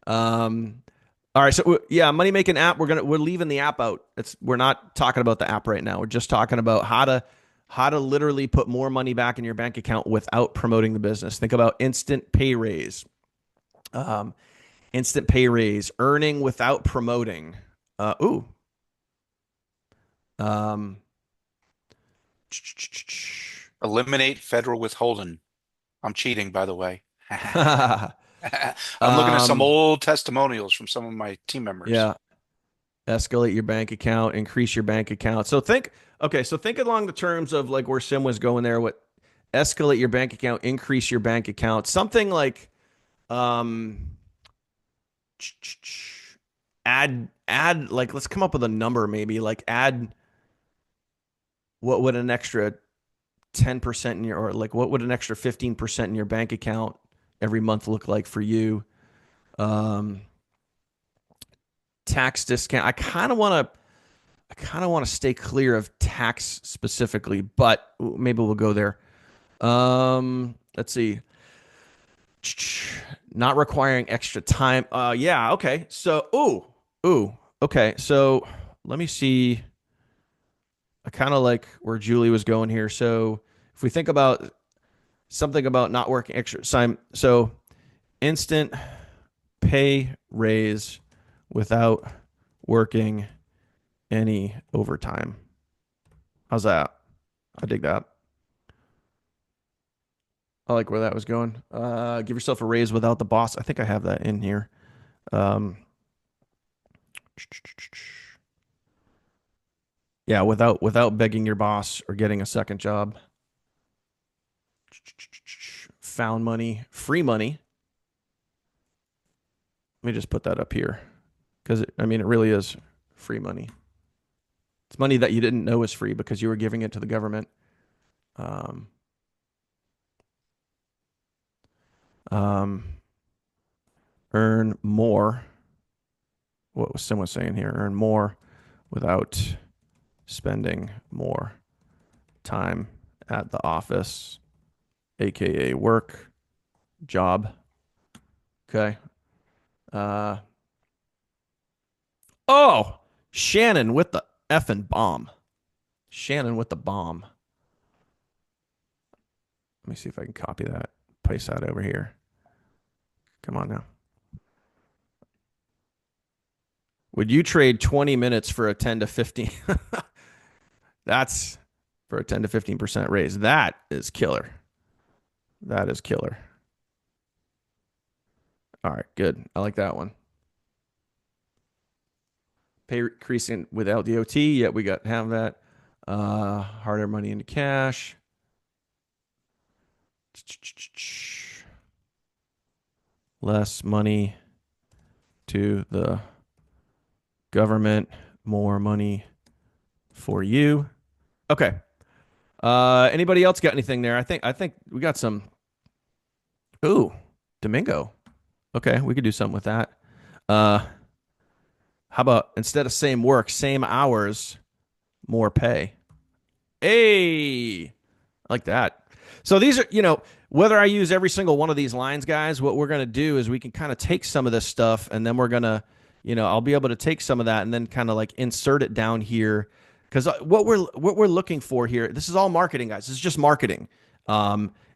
Um, all right, so yeah, money making app. We're leaving the app out. We're not talking about the app right now. We're just talking about how to literally put more money back in your bank account without promoting the business. Think about instant pay raise. Um, Instant pay raise, earning without promoting. Ooh. Um, Eliminate federal withholding. I'm cheating, by the way. I'm looking at some um, old testimonials from some of my team members. yeah. Escalate your bank account, increase your bank account. So think along the terms of like where Sim was going there. What escalate your bank account, increase your bank account. Something like, um, add, like, let's come up with a number, maybe like add, what would an extra 10% in your, or like what would an extra 15% in your bank account every month look like for you? Um, Tax discount. I kind of want to stay clear of tax specifically, but maybe we'll go there. Let's see. Not requiring extra time. Yeah, okay. So, okay. So, let me see. I kind of like where Julie was going here. So, if we think about something about not working extra time, so instant pay raise without working any overtime. How's that? I dig that. I like where that was going. Give yourself a raise without the boss. I think I have that in here. Um, yeah, without begging your boss or getting a second job. Found money, free money. Let me just put that up here because I mean it really is free money. It's money that you didn't know was free because you were giving it to the government. Um, um, earn more. What was someone saying here? Earn more without spending more time at the office, aka work, job. Okay. Uh, oh, Shannon with the effing bomb. Shannon with the bomb. Let me see if I can copy that, paste that over here. Come on now. Would you trade 20 minutes for a 10 to 15? That's for a 10 to 15% raise. That is killer. That is killer. All right, good. I like that one. Pay increasing without DOT. Yeah, we got have that. Harder money into cash. Less money to the government, more money for you. Okay. Anybody else got anything there? I think we got some. Ooh, Domingo. Okay, we could do something with that. Uh, how about instead of same work, same hours, more pay? Hey, I like that. So these are, whether I use every single one of these lines, guys, what we're going to do is we can kind of take some of this stuff and then we're going to, I'll be able to take some of that and then kind of like insert it down here. Because what we're looking for here, this is all marketing, guys. This is just marketing.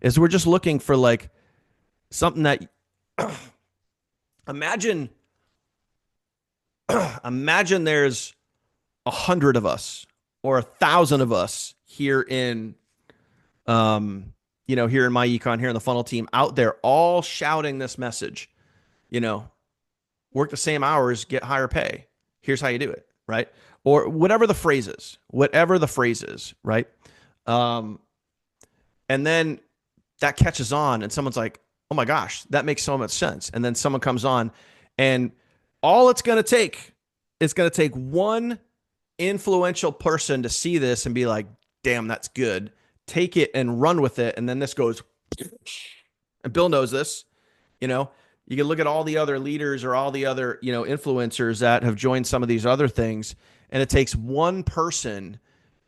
Is we're just looking for like something that imagine imagine there's 100 of us or 1,000 of us here in here in my econ, here in the funnel team, out there all shouting this message, you know, work the same hours, get higher pay. Here's how you do it, right? Or whatever the phrase is, right? Um, and then that catches on, and someone's like, oh my gosh, that makes so much sense. And then someone comes on, and all it's going to take one influential person to see this and be like, damn, that's good. Take it and run with it. And then this goes, and Bill knows this, you know, you can look at all the other leaders or all the other, influencers that have joined some of these other things. And it takes one person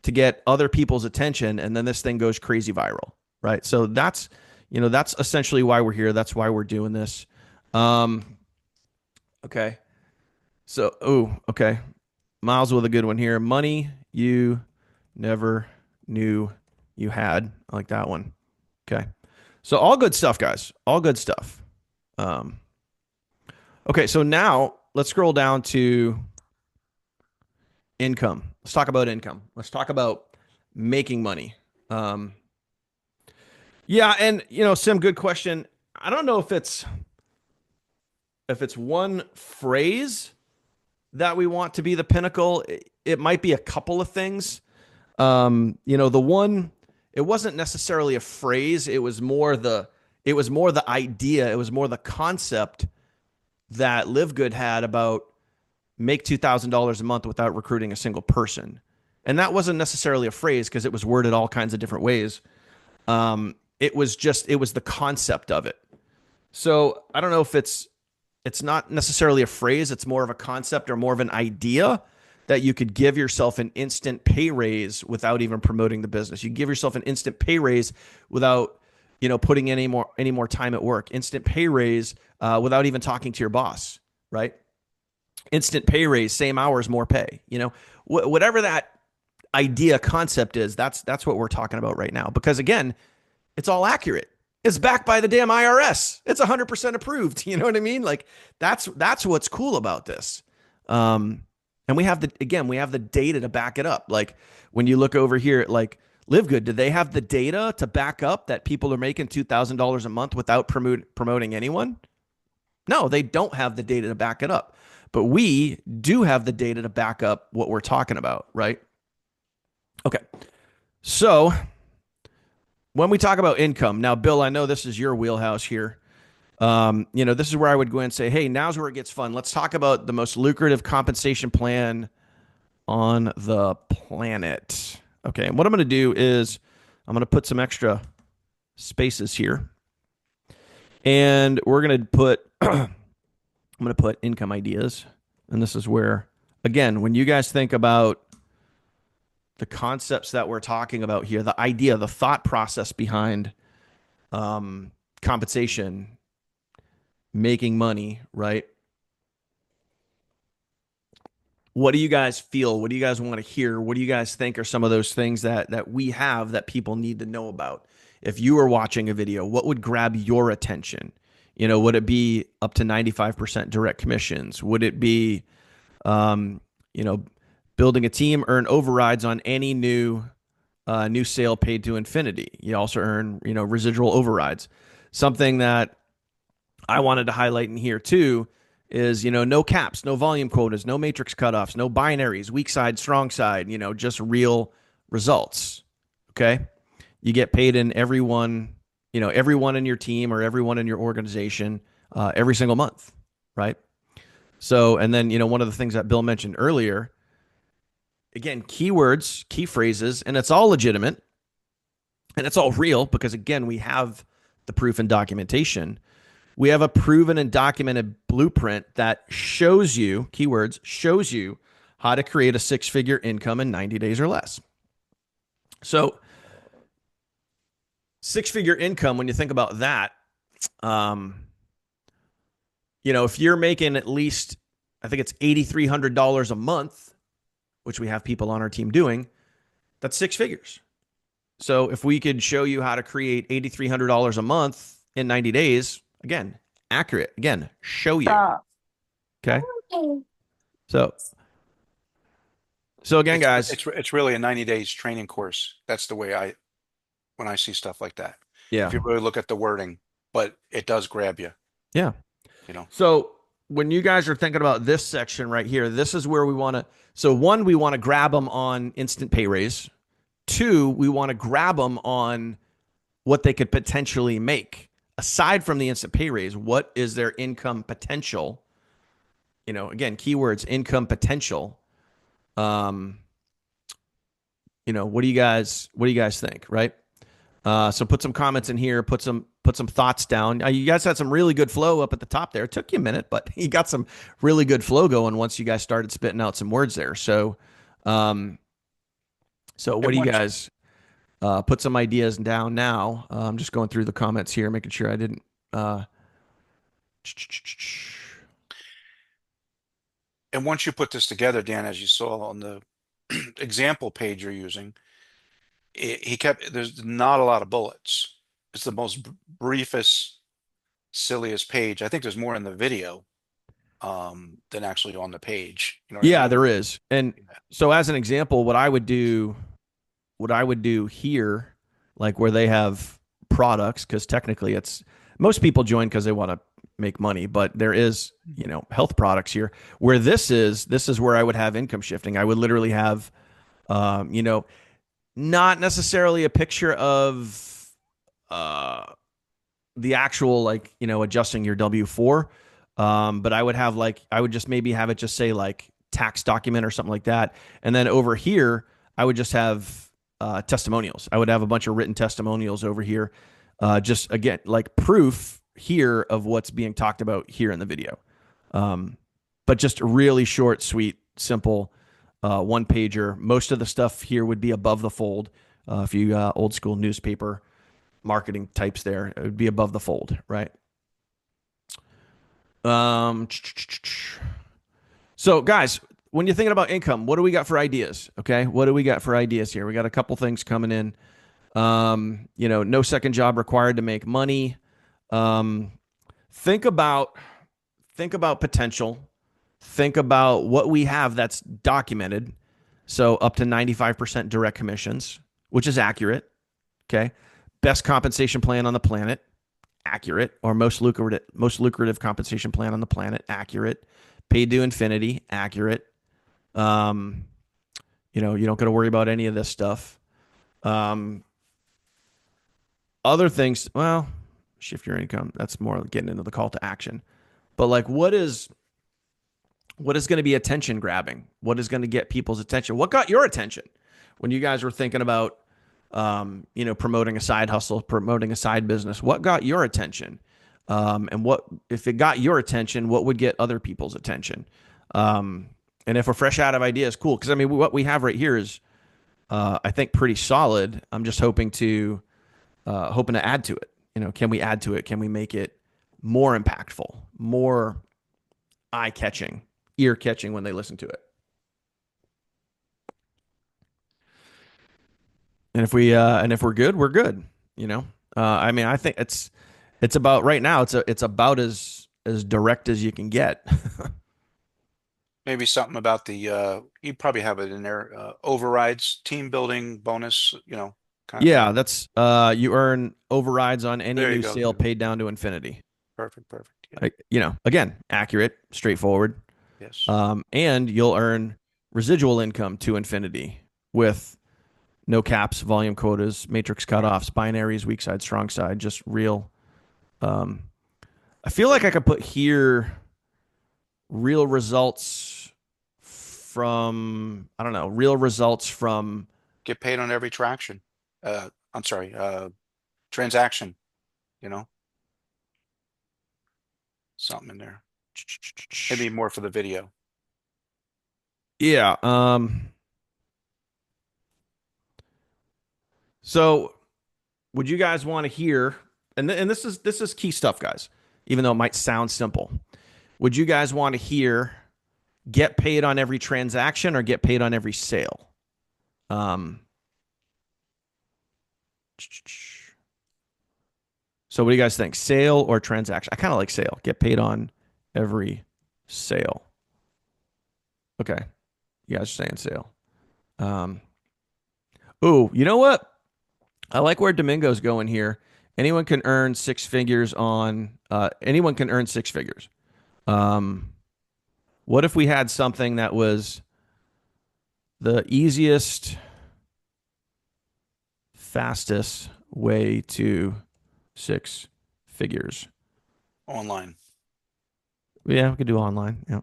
to get other people's attention. And then this thing goes crazy viral. Right. So that's essentially why we're here. That's why we're doing this. Okay. So, okay. Miles with a good one here. Money you never knew you had. I like that one. Okay. So all good stuff, guys. All good stuff. Um, okay. So now let's scroll down to income. Let's talk about income. Let's talk about making money. Yeah. And, Sim, good question. I don't know if it's one phrase that we want to be the pinnacle. It might be a couple of things. The one, it wasn't necessarily a phrase. It was more the idea. It was more the concept that Live Good had about make $2,000 a month without recruiting a single person. And that wasn't necessarily a phrase because it was worded all kinds of different ways. It was the concept of it. So I don't know if it's not necessarily a phrase. It's more of a concept or more of an idea that you could give yourself an instant pay raise without even promoting the business. You give yourself an instant pay raise without, putting any more time at work. Instant pay raise without even talking to your boss, right? Instant pay raise, same hours, more pay. Whatever that idea concept is, that's what we're talking about right now. Because again, it's all accurate. It's backed by the damn IRS. It's 100% approved. You know what I mean? Like that's what's cool about this. And we have the data to back it up. Like when you look over here, like Live Good, do they have the data to back up that people are making $2,000 a month without promoting anyone? No, they don't have the data to back it up. But we do have the data to back up what we're talking about, right? Okay. So when we talk about income, now, Bill, I know this is your wheelhouse here. This is where I would go and say, hey, now's where it gets fun. Let's talk about the most lucrative compensation plan on the planet. Okay. And what I'm going to do is I'm going to put some extra spaces here. And we're going to put, I'm going to put income ideas. And this is where, again, when you guys think about the concepts that we're talking about here, the idea, the thought process behind compensation, making money, right? What do you guys feel? What do you guys want to hear? What do you guys think are some of those things that we have that people need to know about? If you were watching a video, what would grab your attention? Would it be up to 95% direct commissions? Would it be, um, you know, building a team, earn overrides on any new sale paid to infinity? You also earn, residual overrides. Something that I wanted to highlight in here too is, no caps, no volume quotas, no matrix cutoffs, no binaries, weak side, strong side, just real results. Okay. You get paid in everyone in your team or everyone in your organization every single month. Right. So, and then, one of the things that Bill mentioned earlier, again, keywords, key phrases, and it's all legitimate and it's all real because, again, we have the proof and documentation. We have a proven and documented blueprint that shows you, keywords, shows you how to create a six-figure income in 90 days or less. So, six-figure income, when you think about that, if you're making at least, I think it's $8,300 a month, which we have people on our team doing, that's six figures. So if we could show you how to create $8,300 a month in 90 days, again, accurate, again, show you. Okay. So, so again, It's guys, it's really a 90 days training course. That's the way when I see stuff like that. yeah, If you really look at the wording, but it does grab you, yeah. you know. So when you guys are thinking about this section right here, this is where we want to. So one, we want to grab them on instant pay raise. Two, we want to grab them on what they could potentially make. Aside from the instant pay raise, what is their income potential? Again, keywords, income potential. What do you guys think, right? So put some comments in here, put some thoughts down. You guys had some really good flow up at the top there. It took you a minute, but you got some really good flow going once you guys started spitting out some words there. So, what And do you once guys put some ideas down now? I'm just going through the comments here, making sure I didn't. and once you put this together, Dan, as you saw on the example page you're using, there's not a lot of bullets. It's the most briefest, silliest page. I think there's more in the video than actually on the page. You know what I Yeah, mean? there is. And so as an example, what I would do here, like where they have products, because technically it's most people join because they want to make money, but there is, health products here. Where this is where I would have income shifting. I would literally have, not necessarily a picture of the actual adjusting your W-4, but I would just maybe have it just say like tax document or something like that, and then over here I would just have testimonials. I would have a bunch of written testimonials over here, just again like proof here of what's being talked about here in the video, but just really short, sweet, simple. One pager. Most of the stuff here would be above the fold. If you old school newspaper marketing types there, it would be above the fold, right? Um, so guys, when you're thinking about income, what do we got for ideas? Okay, what do we got for ideas here? We got a couple things coming in. No second job required to make money. Um, think about potential. Think about what we have that's documented. So up to 95% direct commissions. which is accurate. Okay. Best compensation plan on the planet, accurate. Or most lucrative compensation plan on the planet, accurate. Paid to infinity, accurate. Um, you don't got to worry about any of this stuff. Um, Other things, well, shift your income. That's more getting into the call to action. But like, what is going to be attention grabbing? What is going to get people's attention? What got your attention when you guys were thinking about, promoting a side hustle, promoting a side business? What got your attention? And what, if it got your attention, what would get other people's attention? And if we're fresh out of ideas, cool. Because I mean, what we have right here is, I think, pretty solid. I'm just hoping to add to it. Can we add to it? Can we make it more impactful, more eye catching, ear catching when they listen to it? And if we're good, we're good. You know, I mean, I think it's about right now. It's about as direct as you can get. Maybe something about the you probably have it in there. Overrides, team building bonus, kind of Yeah, thing. that's you earn overrides on any There you new go. sale paid down to infinity. Perfect, perfect. Yeah. Again, accurate, straightforward. Yes. And you'll earn residual income to infinity with no caps, volume quotas, matrix Right. cutoffs, binaries, weak side, strong side, just real. Um, I feel like I Perfect. could put here real results from, I don't know, real results from, Get paid on every I'm sorry, transaction, you know, something in there. Maybe more for the video. yeah. So would you guys want to hear, and this is key stuff, guys, even though it might sound simple. Would you guys want to hear get paid on every transaction or get paid on every sale? Um, so what do you guys think? Sale or transaction? I kind of like sale. Get paid on every sale. Okay. You guys are saying sale. Um, oh, you know what? I like where Domingo's going here. Anyone can earn six figures. Um, what if we had something that was the easiest, fastest way to six figures? Online. Yeah, we could do online. Yeah.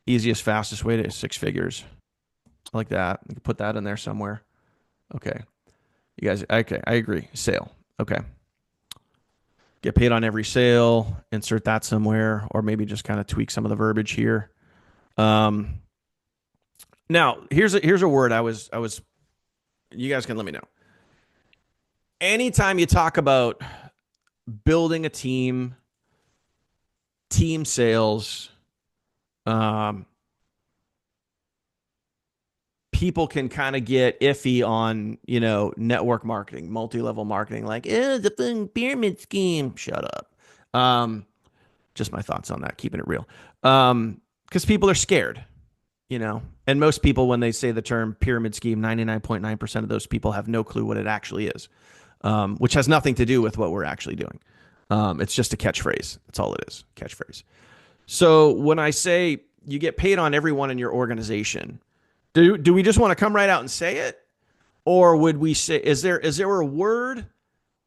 Easiest, fastest way to six figures. I like that. We could put that in there somewhere. Okay. You guys, okay. I agree. Sale. Okay. Get paid on every sale. Insert that somewhere, or maybe just kind of tweak some of the verbiage here. Um, Now, here's a word I was. You guys can let me know. Anytime you talk about building a team sales, um, people can kind of get iffy on network marketing, multi-level marketing, like the fucking pyramid scheme. Shut up. Um, just my thoughts on that. Keeping it real. Because people are scared. And most people, when they say the term pyramid scheme, 99.9% of those people have no clue what it actually is, which has nothing to do with what we're actually doing. It's just a catchphrase. That's all it is. Catchphrase. So when I say you get paid on everyone in your organization, do we just want to come right out and say it? Or would we say, is there a word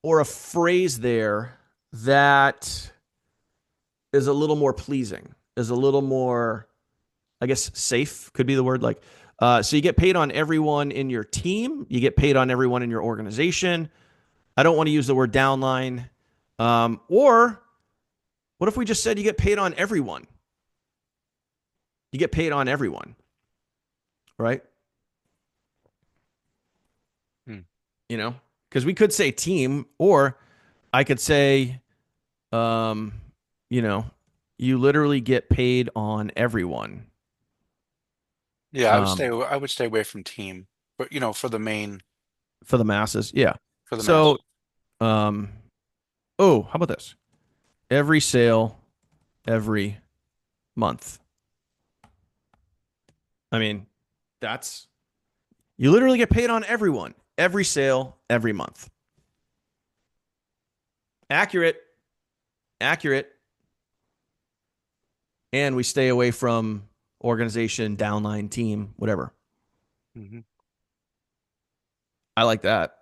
or a phrase there that is a little more pleasing, is a little more, I guess, safe could be the word. Like, so you get paid on everyone in your team, you get paid on everyone in your organization. I don't want to use the word downline. Or what if we just said you get paid on everyone? You get paid on everyone, right? Hmm. Because we could say team, or I could say, um, you know, you literally get paid on everyone. Yeah, Um, I would stay away from team, but for the masses. Yeah. for the So, mass. um, oh, how about this? Every sale, every month. I mean, that's you literally get paid on everyone. every sale every month. Accurate, accurate, and we stay away from organization, downline, team, whatever. Hmm. I like that.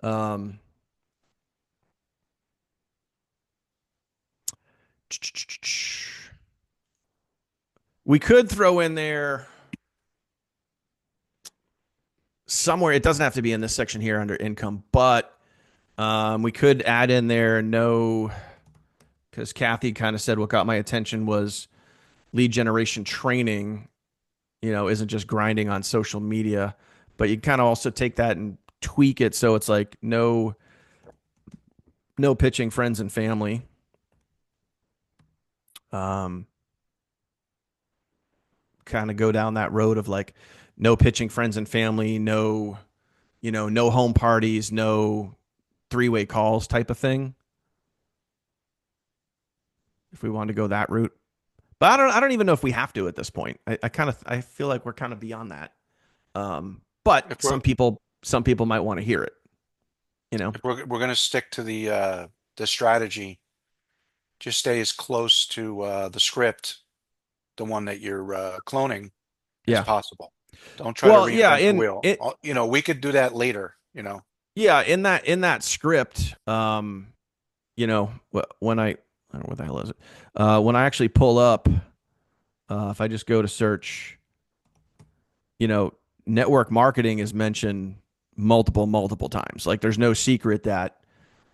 Um, we could throw in there somewhere. It doesn't have to be in this section here under income, but we could add in there no, because Kathy kind of said what got my attention was lead generation training. Isn't just grinding on social media, but you kind of also take that and tweak it so it's like no pitching friends and family. Um, Kind of go down that road of like no pitching friends and family, no home parties, no three-way calls type of thing. If we wanted to go that route, but I don't even know if we have to at this point. I feel like we're kind of beyond that. But If some people might want to hear it. You know, we're going to stick to the strategy, just stay as close to the script, the one that you're cloning, as yeah. possible. Don't try to Well, yeah, reinvent the in wheel. it, We could do that later, yeah, in that script, when I don't know where the hell is it? When I actually pull up, if I just go to search, you know, network marketing is mentioned multiple times. Like there's no secret that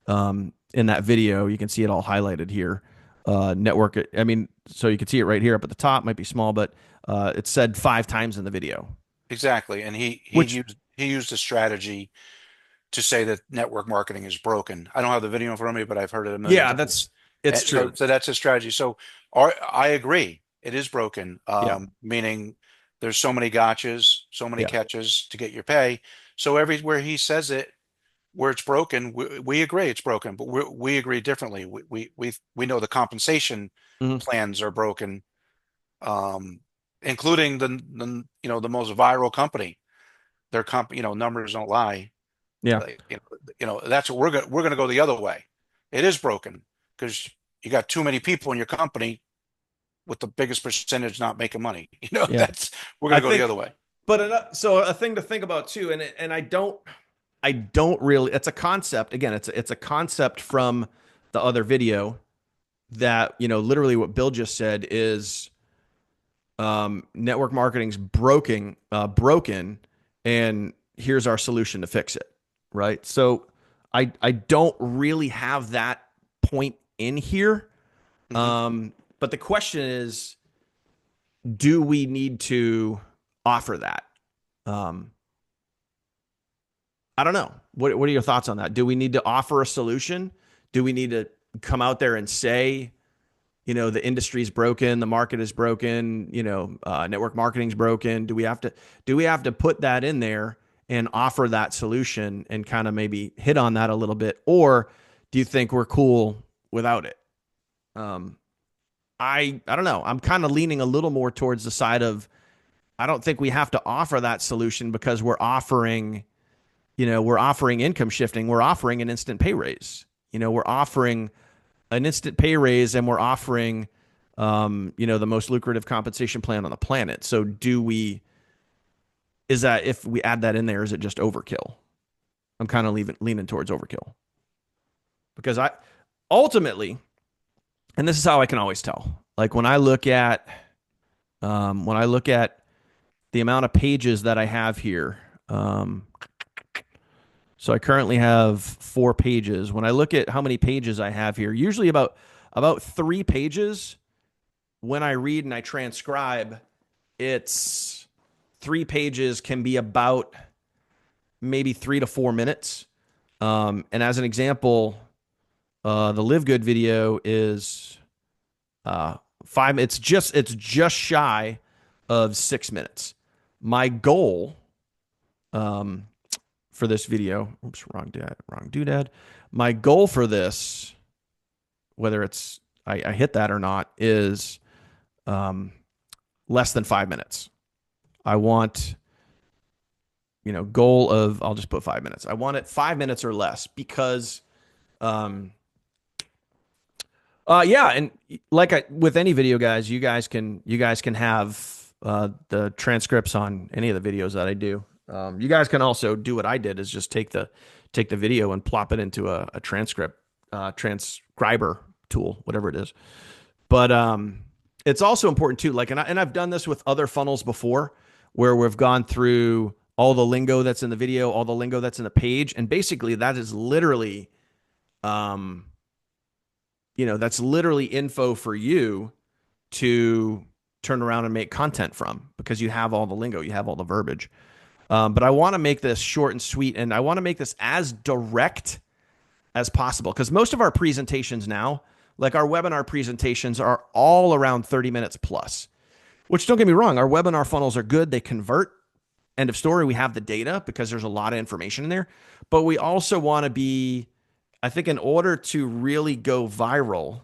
in that video, you can see it all highlighted here. Network, I mean, so you can see it right here up at the top, might be small, but it's said 5 times in the video, Exactly. And which, he used a strategy to say that network marketing is broken. I don't have the video in front of me, but I've heard it a million yeah, times. it's And so true. that's his strategy. So I agree. It is broken. Yeah. Meaning there's so many gotchas, so many Yeah. catches to get your pay. So everywhere he says it, where it's broken, we agree it's broken, but we agree differently. We know the compensation Hmm. plans are broken, um, including the most viral company. Their numbers don't lie. Yeah. That's what we're gonna go the other way. It is broken because you got too many people in your company with the biggest percentage not making money. Yeah. That's we're I gonna go the think, other way. but so a thing to think about too, and I don't really. It's a concept. Again, it's a concept from the other video that literally what Bill just said is network marketing's broken, and here's our solution to fix it. Right. So I don't really have that point in here. Hmm. But the question is, do we need to offer that? Um, I don't know. What are your thoughts on that? Do we need to offer a solution? Do we need to come out there and say, the industry's broken, the market is broken, network marketing's broken? Do we have to put that in there and offer that solution and kind of maybe hit on that a little bit, or do you think we're cool without it? Um, I don't know. I'm kind of leaning a little more towards the side of I don't think we have to offer that solution because we're offering income shifting. We're offering an instant pay raise. We're offering an instant pay raise and we're offering, the most lucrative compensation plan on the planet. So is that if we add that in there, is it just overkill? I'm kind of leaning towards overkill because ultimately, and this is how I can always tell. Like when I look at the amount of pages that I have here, so I currently have 4 pages. When I look at how many pages I have here, usually about 3 pages. When I read and I transcribe, it's 3 pages can be about maybe 3 to 4 minutes. And as an example, the Live Good video is 5. It's just shy of 6 minutes. My goal for this video, oops, wrong dad, wrong doodad. My goal for this, whether it's I hit that or not, is um, less than 5 minutes. I want goal of, I'll just put 5 minutes. I want it 5 minutes or less because, um, yeah, and with any video, guys, you guys can have the transcripts on any of the videos that I do. You guys can also do what I did, is just take the video and plop it into a transcriber tool, whatever it is. But it's also important too. Like, and I've done this with other funnels before, where we've gone through all the lingo that's in the video, all the lingo that's in the page, and basically that is literally, um, that's literally info for you to turn around and make content from, because you have all the lingo, you have all the verbiage. But I want to make this short and sweet, and I want to make this as direct as possible, because most of our presentations now, like our webinar presentations, are all around 30 minutes plus. Which, don't get me wrong, our webinar funnels are good, they convert. End of story. We have the data because there's a lot of information in there, but we also want to be, I think, in order to really go viral,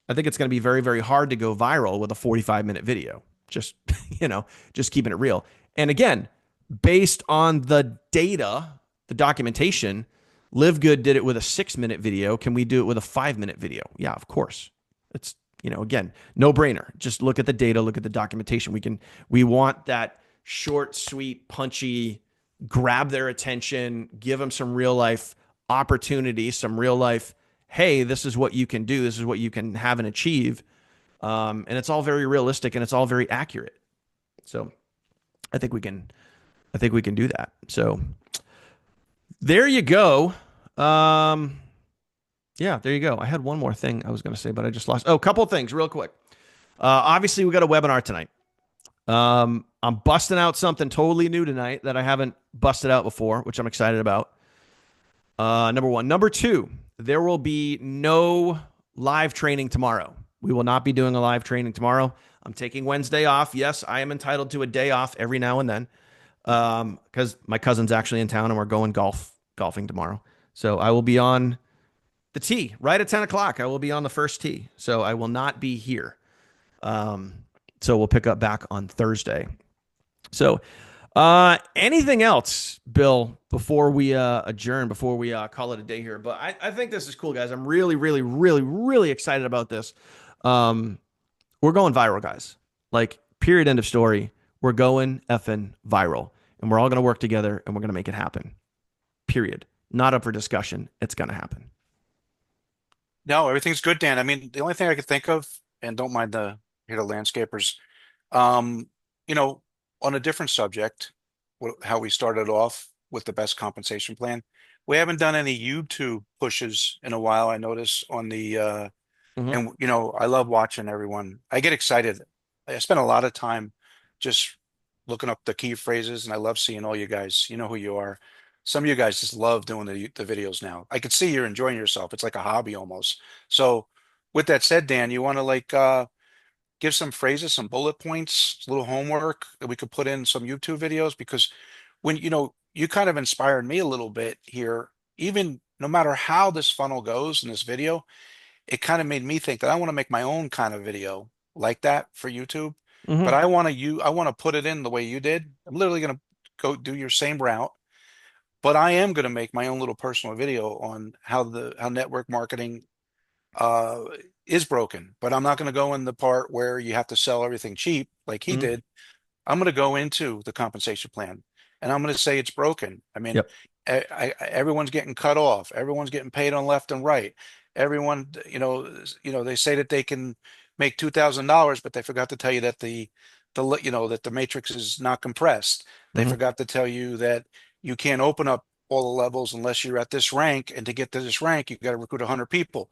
I think it's going to be very, very hard to go viral with a 45-minute video. Just, just keeping it real. And again, based on the data, the documentation, Live Good did it with a 6-minute video. Can we do it with a 5-minute video? Yeah, of course. It's, again, no brainer. Just look at the data, look at the documentation. We want that short, sweet, punchy, grab their attention, give them some real life opportunity, some real life, hey, this is what you can do, this is what you can have and achieve. And it's all very realistic and it's all very accurate. So I think we can, do that. So there you go. Yeah, there you go. I had one more thing I was going to say, but I just lost. Oh, a couple of things real quick. Obviously, we got a webinar tonight. I'm busting out something totally new tonight that I haven't busted out before, which I'm excited about. Number one. Number two, there will be no live training tomorrow. We will not be doing a live training tomorrow. I'm taking Wednesday off. Yes, I am entitled to a day off every now and then, because my cousin's actually in town and we're going golfing tomorrow. So I will be on the tee right at 10 o'clock. I will be on the first tee. So I will not be here. So we'll pick up back on Thursday. So anything else, Bill, before we adjourn, before we call it a day here? But I think this is cool, guys. I'm really, really, really, really excited about this. We're going viral, guys. Like, period, end of story. We're going effing viral. And we're all going to work together and we're going to make it happen. Period. Not up for discussion. It's going to happen. No, everything's good, Dan. I mean, the only thing I could think of, and don't mind the landscapers, um, you know, on a different subject, how we started off with the best compensation plan. We haven't done any YouTube pushes in a while. I notice on Mm-hmm. and I love watching everyone. I get excited. I spend a lot of time just looking up the key phrases, and I love seeing all you guys. You know who you are. Some of you guys just love doing the videos now. I can see you're enjoying yourself. It's like a hobby almost. So, with that said, Dan, you want to give some phrases, some bullet points, a little homework that we could put in some YouTube videos? Because when you kind of inspired me a little bit here, even no matter how this funnel goes in this video, it kind of made me think that I want to make my own kind of video like that for YouTube. But Mm-hmm. I want to put it in the way you did. I'm literally going to go do your same route, but I am going to make my own little personal video on how network marketing uh is broken. But I'm not going to go in the part where you have to sell everything cheap like he Mm-hmm. did. I'm going to go into the compensation plan and I'm going to say it's broken. I mean, Yep. everyone's getting cut off. Everyone's getting paid on left and right. Everyone, they say that they can make $2,000, but they forgot to tell you that that the matrix is not compressed. They Mm-hmm. forgot to tell you that you can't open up all the levels unless you're at this rank, and to get to this rank, you got to recruit 100 people.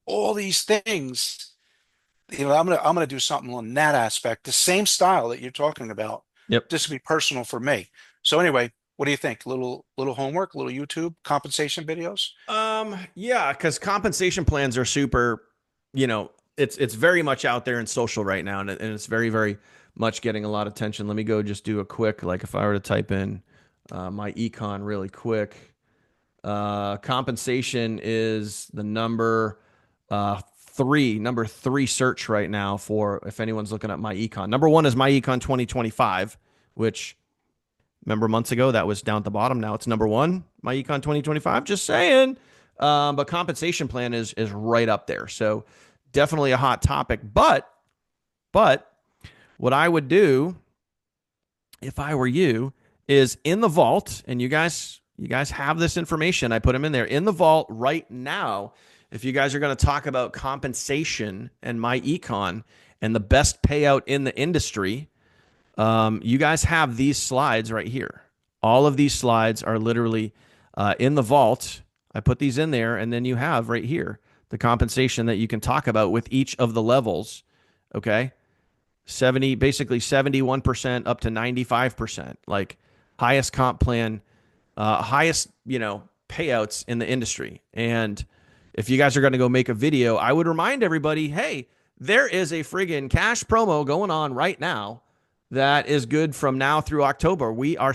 All these things. I'm gonna do something on that aspect, the same style that you're talking about. Yep. This will be personal for me. So anyway, what do you think? Little homework, little YouTube compensation videos? Yeah, because compensation plans are super, it's very much out there in social right now, and it's very, very much getting a lot of attention. Let me go just do a quick, like if I were to type in my econ really quick, compensation is the number three search right now for if anyone's looking at my econ. Number one is my econ 2025, which Remember months ago that was down at the bottom. Now it's number one. My econ 2025. Just saying. But compensation plan is right up there. So definitely a hot topic. But what I would do if I were you is in the vault, and you guys have this information. I put them in there in the vault right now. If you guys are going to talk about compensation and my econ and the best payout in the industry, you guys have these slides right here. All of these slides are literally in the vault. I put these in there, and then you have right here the compensation that you can talk about with each of the levels. Okay. 70, basically 71% up to 95%, like highest comp plan, highest, payouts in the industry. And if you guys are going to go make a video, I would remind everybody, hey, there is a friggin' cash promo going on right now that is good from now through October. We are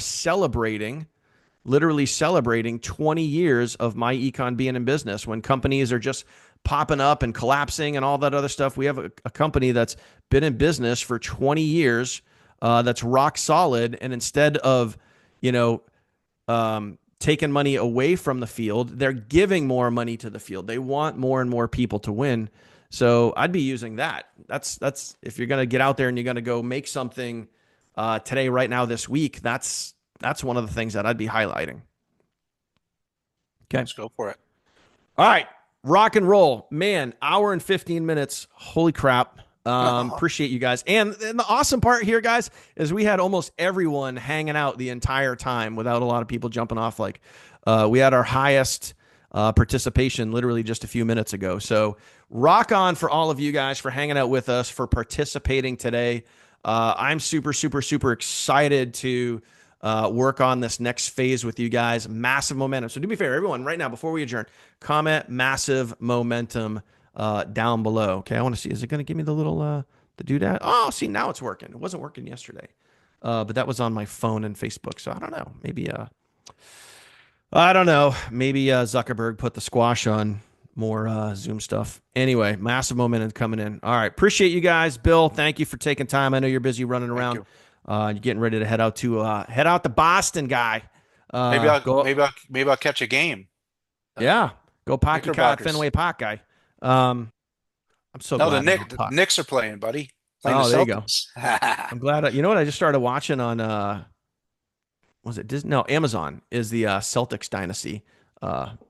literally celebrating 20 years of my econ being in business. When companies are just popping up and collapsing and all that other stuff, we have a company that's been in business for 20 years, that's rock solid. And instead of, you know, taking money away from the field, they're giving more money to the field. They want more and more people to win. So I'd be using that. That's if you're going to get out there and you're going to go make something today, right now, this week. That's one of the things that I'd be highlighting. Okay. Let's go for it. All right. Rock and roll. Man, hour and 15 minutes. Holy crap. Appreciate you guys. And the awesome part here, guys, is we had almost everyone hanging out the entire time without a lot of people jumping off. Like we had our highest participation literally just a few minutes ago. So rock on for all of you guys for hanging out with us, for participating today. I'm super, super, super excited to work on this next phase with you guys. Massive momentum. So do me a favor, everyone, right now, before we adjourn, comment massive momentum down below. Okay, I want to see, is it going to give me the little, the doodad? Oh, see, now it's working. It wasn't working yesterday. But that was on my phone and Facebook. So I don't know. Maybe Zuckerberg put the squash on more Zoom stuff. Anyway, massive momentum coming in. All right. Appreciate you guys. Bill, thank you for taking time. I know you're busy running Thank around. you. You're getting ready to head out to Boston, guy. Go. Maybe I'll catch a game. Yeah. Go Pocky Cod Knickerbockers. Fenway Park, guy. I'm so No, glad I have The puck. Knicks are playing, buddy. Playing the Oh, there you go. Celtics. I'm glad. You know what? I just started watching on was it Disney? No, Amazon is the Celtics dynasty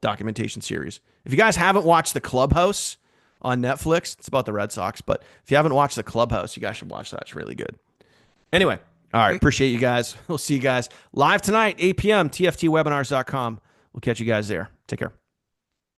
documentation series. If you guys haven't watched The Clubhouse on Netflix, it's about the Red Sox. But if you haven't watched The Clubhouse, you guys should watch that. It's really good. Anyway, all right. Appreciate you guys. We'll see you guys live tonight, 8 p.m. TFTwebinars.com. We'll catch you guys there. Take care.